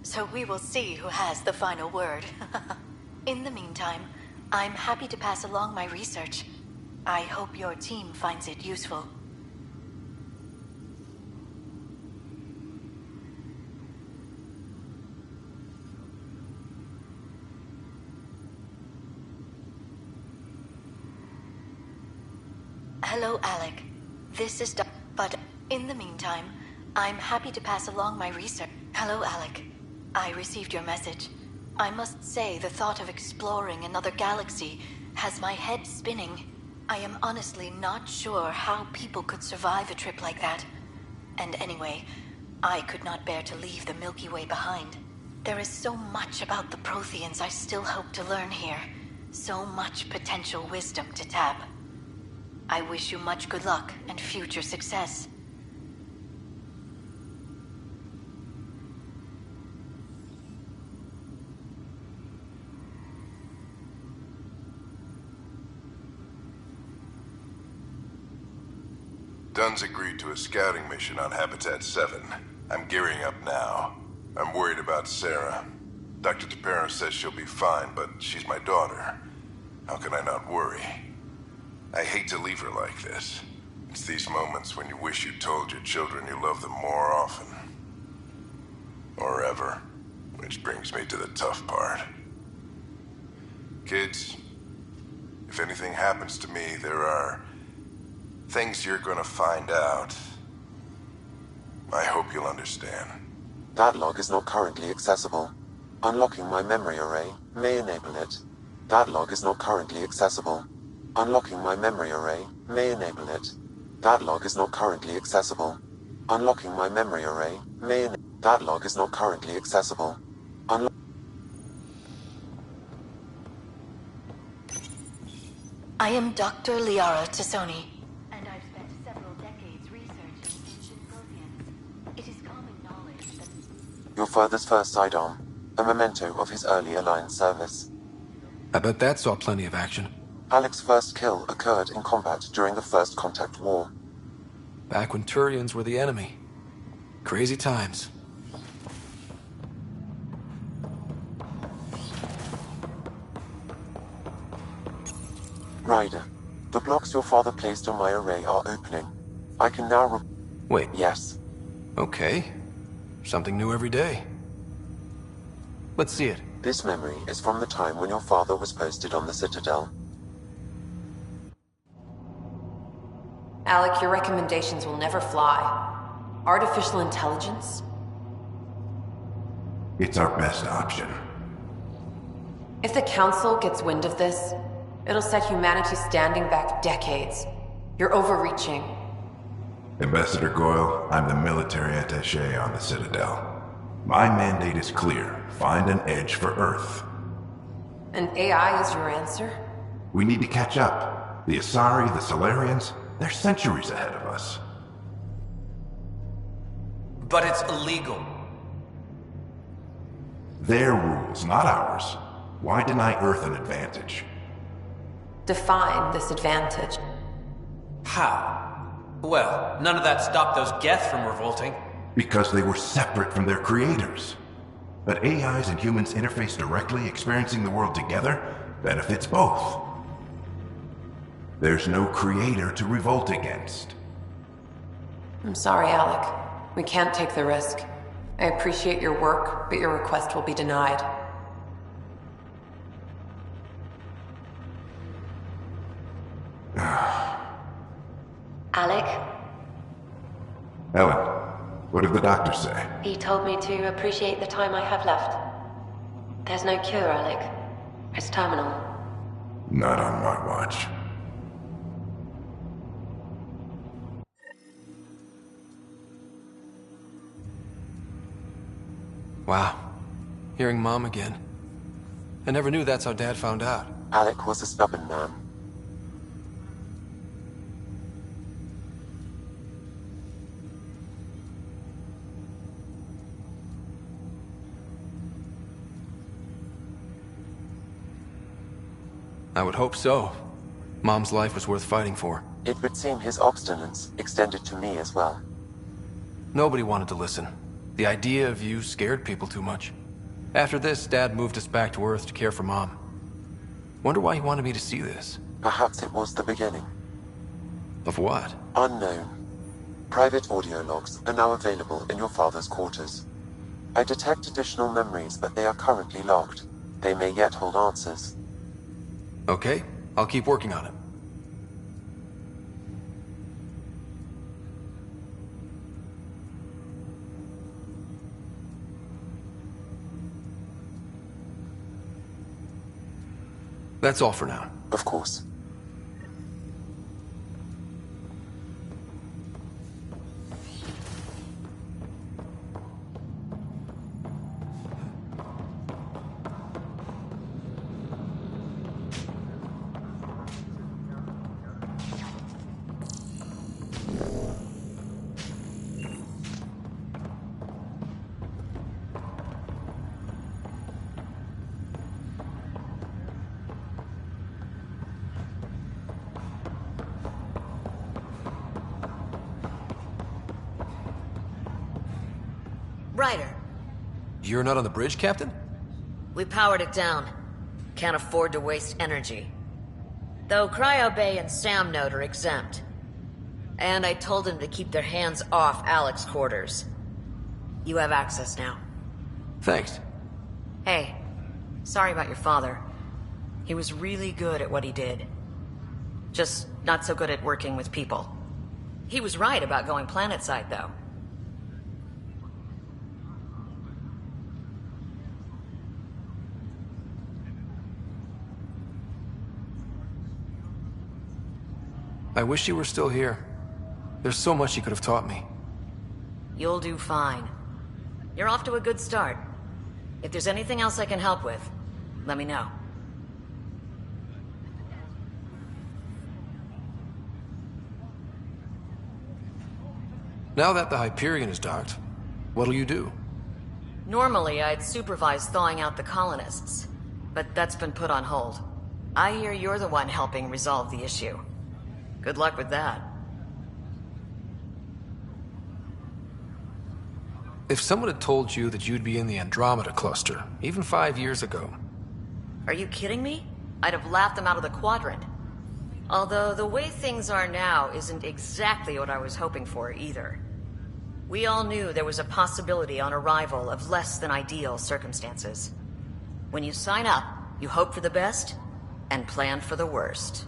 So we will see who has the final word. In the meantime, I'm happy to pass along my research. I hope your team finds it useful. Hello, Alec. This is but in the meantime, I'm happy to pass along my research. Hello, Alec. I received your message. I must say the thought of exploring another galaxy has my head spinning. I am honestly not sure how people could survive a trip like that. And anyway, I could not bear to leave the Milky Way behind. There is so much about the Protheans I still hope to learn here. So much potential wisdom to tap. I wish you much good luck and future success. Dunn's agreed to a scouting mission on Habitat 7. I'm gearing up now. I'm worried about Sarah. Dr. Tapero says she'll be fine, but she's my daughter. How can I not worry? I hate to leave her like this. It's these moments when you wish you told your children you love them more often. Or ever. Which brings me to the tough part. Kids, if anything happens to me, there are Things you're gonna find out. I hope you'll understand. That log is not currently accessible. Unlocking my memory array may enable it. That log is not currently accessible. Unlocking my memory array may enable it. That log is not currently accessible. Unlocking my memory array may enable. That log is not currently accessible. I am Dr. Liara Tassoni, and I've spent several decades researching ancient Protheans. It is common knowledge that... Your father's first sidearm, a memento of his earlier line service. I bet that saw plenty of action. Alec's first kill occurred in combat during the First Contact War. Back when Turians were the enemy. Crazy times. Ryder, the blocks your father placed on my array are opening. I can now Wait. Yes. Okay. Something new every day. Let's see it. This memory is from the time when your father was posted on the Citadel. Alec, your recommendations will never fly. Artificial intelligence? It's our best option. If the Council gets wind of this, it'll set humanity standing back decades. You're overreaching. Ambassador Goyle, I'm the military attaché on the Citadel. My mandate is clear. Find an edge for Earth. And AI is your answer? We need to catch up. The Asari, the Solarians, they're centuries ahead of us. But it's illegal. Their rules, not ours. Why deny Earth an advantage? Define this advantage. How? Well, none of that stopped those Geth from revolting. Because they were separate from their creators. But AIs and humans interface directly, experiencing the world together, benefits both. There's no creator to revolt against. I'm sorry, Alec. We can't take the risk. I appreciate your work, but your request will be denied. Alec? Ellen, what did the doctor say? He told me to appreciate the time I have left. There's no cure, Alec. It's terminal. Not on my watch. Wow. Hearing Mom again. I never knew that's how Dad found out. Alec was a stubborn man. I would hope so. Mom's life was worth fighting for. It would seem his obstinance extended to me as well. Nobody wanted to listen. The idea of you scared people too much. After this, Dad moved us back to Earth to care for Mom. Wonder why he wanted me to see this. Perhaps it was the beginning. Of what? Unknown. Private audio logs are now available in your father's quarters. I detect additional memories, but they are currently locked. They may yet hold answers. Okay, I'll keep working on it. That's all for now. Of course. Ryder, You're not on the bridge, Captain? we powered it down. Can't afford to waste energy. Though Cryo Bay and Sam Node are exempt. And I told them to keep their hands off Alec's quarters. You have access now. Thanks. Hey, sorry about your father. He was really good at what he did. Just not so good at working with people. He was right about going planetside, though. I wish you were still here. There's so much you could have taught me. You'll do fine. You're off to a good start. If there's anything else I can help with, let me know. Now that the Hyperion is docked, what'll you do? Normally, I'd supervise thawing out the colonists, but that's been put on hold. I hear you're the one helping resolve the issue. Good luck with that. If someone had told you that you'd be in the Andromeda cluster, even 5 years ago... Are you kidding me? I'd have laughed them out of the quadrant. Although the way things are now isn't exactly what I was hoping for either. We all knew there was a possibility on arrival of less than ideal circumstances. When you sign up, you hope for the best and plan for the worst.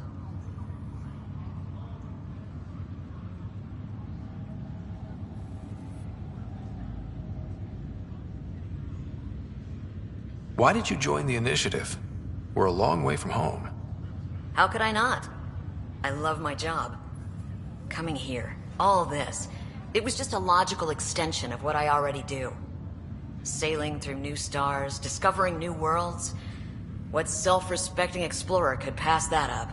Why did you join the Initiative? We're a long way from home. How could I not? I love my job. Coming here, all this, it was just a logical extension of what I already do. Sailing through new stars, discovering new worlds. What self-respecting explorer could pass that up?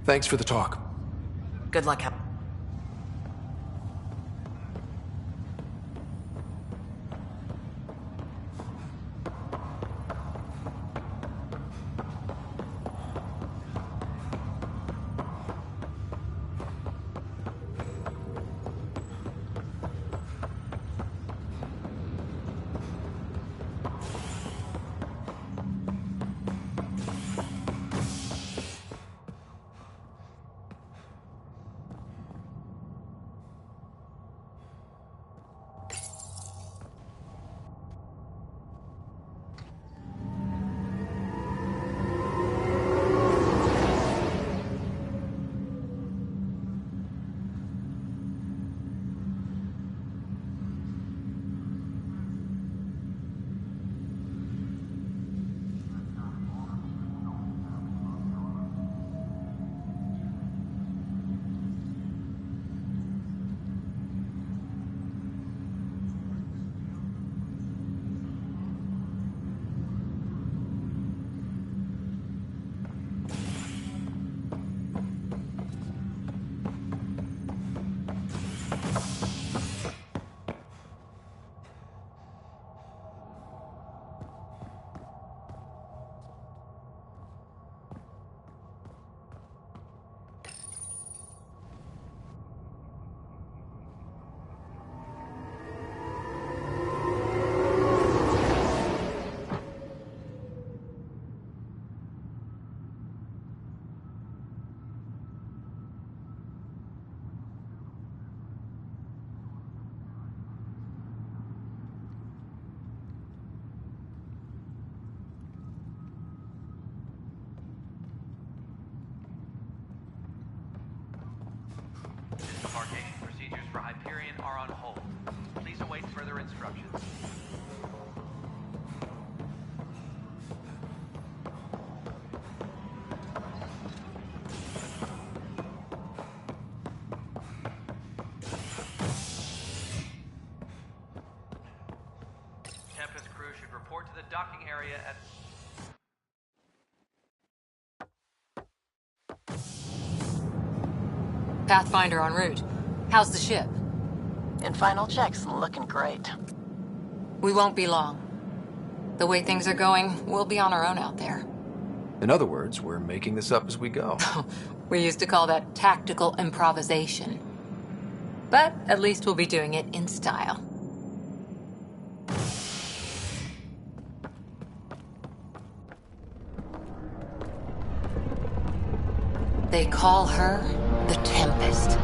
Thanks for the talk. Good luck. Embarkation procedures for Hyperion are on hold. Please await further instructions. Tempest crew should report to the docking area at... Pathfinder en route. How's the ship? In final checks, looking great. We won't be long. The way things are going, we'll be on our own out there. In other words, we're making this up as we go. We used to call that tactical improvisation. But at least we'll be doing it in style. They call her the Tempest.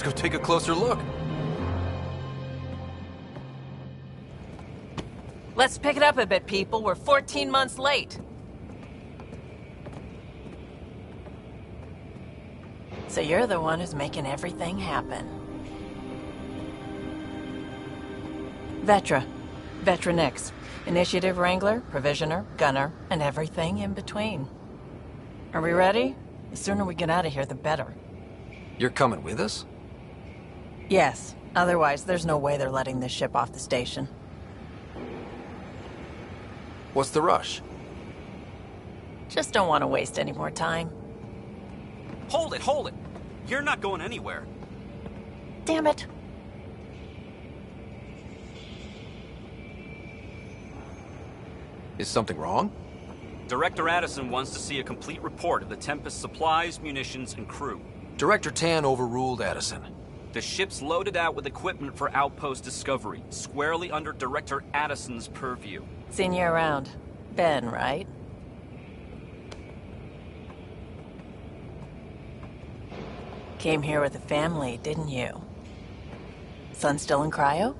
Let's go take a closer look. Let's pick it up a bit, people. We're 14 months late. So you're the one who's making everything happen. Vetra. Vetra Nix. Initiative Wrangler, Provisioner, Gunner, and everything in between. Are we ready? The sooner we get out of here, the better. You're coming with us? Yes. Otherwise, there's no way they're letting this ship off the station. What's the rush? Just don't want to waste any more time. Hold it, hold it! You're not going anywhere. Damn it. Is something wrong? Director Addison wants to see a complete report of the Tempest's supplies, munitions, and crew. Director Tan overruled Addison. The ship's loaded out with equipment for outpost discovery, squarely under Director Addison's purview. Seen you around. Ben, right? Came here with a family, didn't you? Son still in cryo?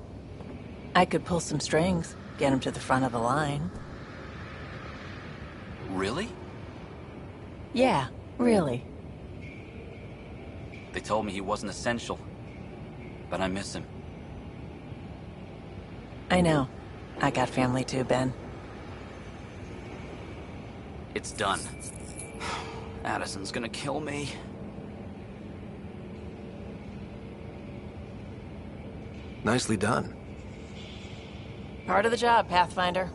I could pull some strings, get him to the front of the line. Really? Yeah, really. They told me he wasn't essential, but I miss him. I know. I got family too, Ben. It's done. Addison's gonna kill me. Nicely done. Part of the job, Pathfinder.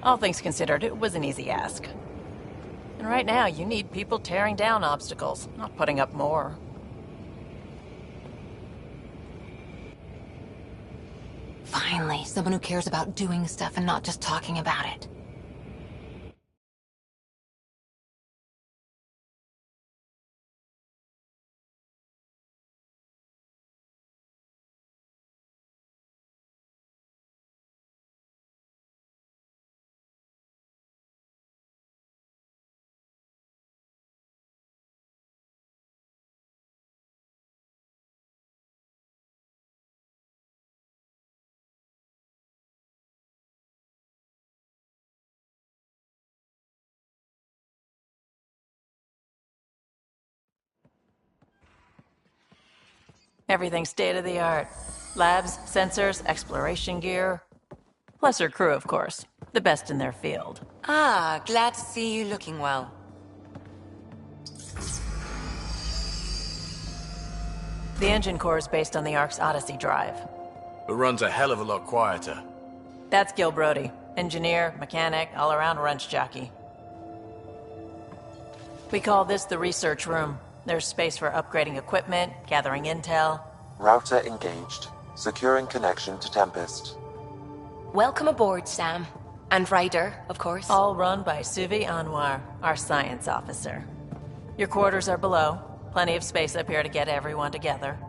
All things considered, it was an easy ask. And right now, you need people tearing down obstacles, not putting up more. Finally, someone who cares about doing stuff and not just talking about it. Everything's state-of-the-art. Labs, sensors, exploration gear. Plus her crew, of course. The best in their field. Ah, glad to see you looking well. The engine core is based on the Ark's Odyssey drive. It runs a hell of a lot quieter. That's Gil Brody. Engineer, mechanic, all-around wrench jockey. We call this the research room. There's space for upgrading equipment, gathering intel. Router engaged. Securing connection to Tempest. Welcome aboard, Sam. And Ryder, of course. All run by Suvi Anwar, our science officer. Your quarters are below. Plenty of space up here to get everyone together.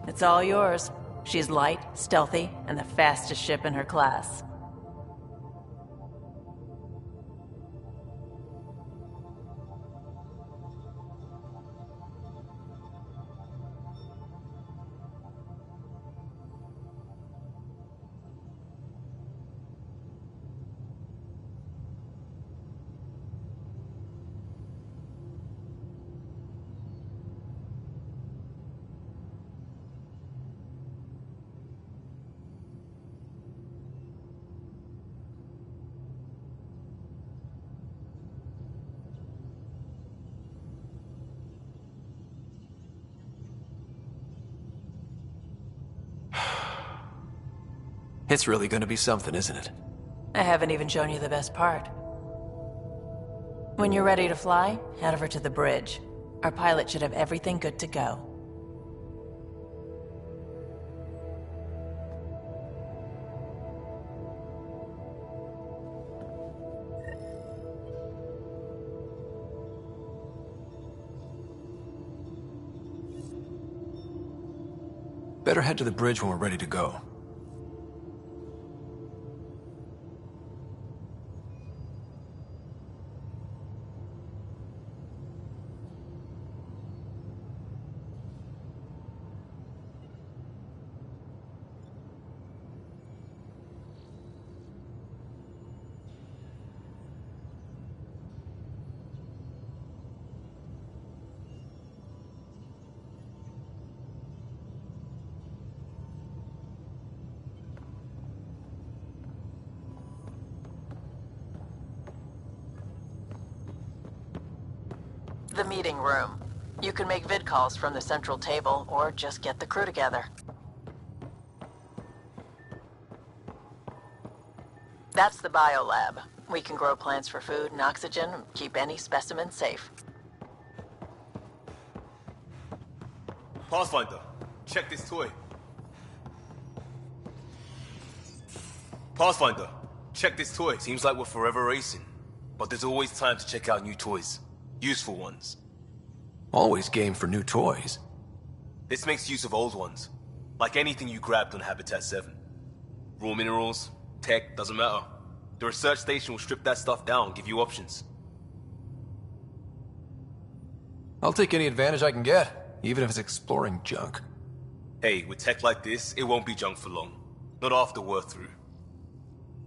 It's all yours. She's light, stealthy, and the fastest ship in her class. It's really gonna be something, isn't it? I haven't even shown you the best part. When you're ready to fly, head over to the bridge. Our pilot should have everything good to go. Better head to the bridge when we're ready to go. The meeting room. You can make vid calls from the central table, or just get the crew together. That's the biolab. We can grow plants for food and oxygen, and keep any specimen safe. Pathfinder, check this toy. Pathfinder, check this toy. Seems like we're forever racing, but there's always time to check out new toys. Useful ones. Always game for new toys. This makes use of old ones. Like anything you grabbed on Habitat 7. Raw minerals, tech, doesn't matter. The research station will strip that stuff down and give you options. I'll take any advantage I can get, even if it's exploring junk. Hey, with tech like this, it won't be junk for long. Not after we're through.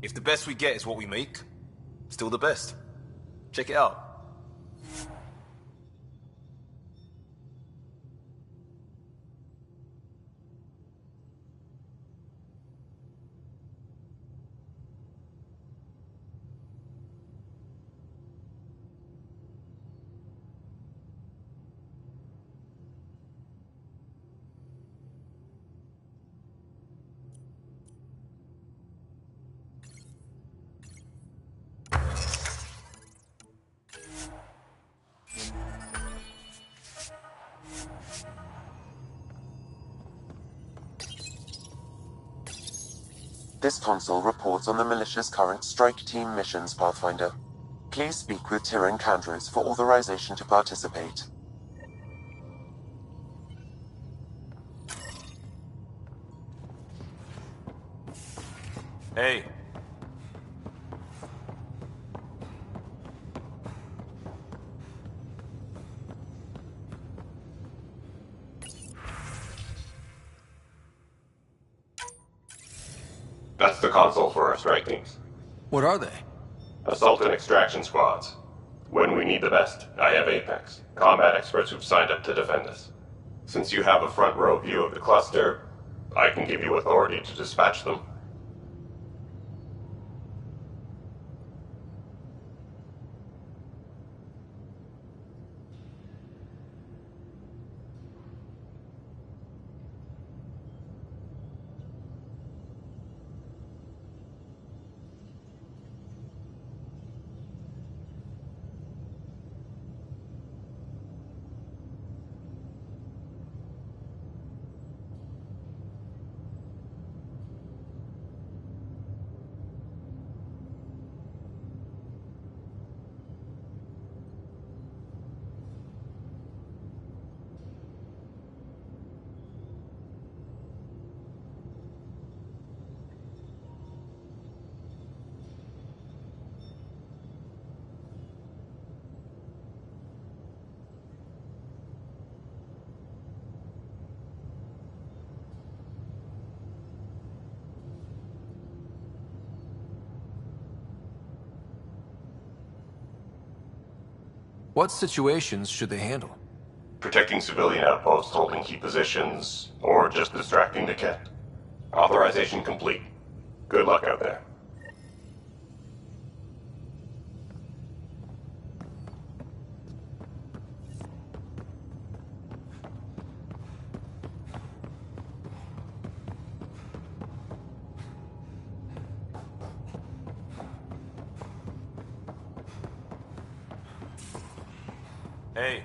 If the best we get is what we make, still the best. Check it out. This console reports on the militia's current strike team missions, Pathfinder. Please speak with Tyrion Candros for authorization to participate. Hey. That's the console for our strike teams. What are they? Assault and extraction squads. When we need the best, I have Apex, combat experts who've signed up to defend us. Since you have a front row view of the cluster, I can give you authority to dispatch them. What situations should they handle? Protecting civilian outposts holding key positions, or just distracting the Ket. Authorization complete. Good luck out there. Hey.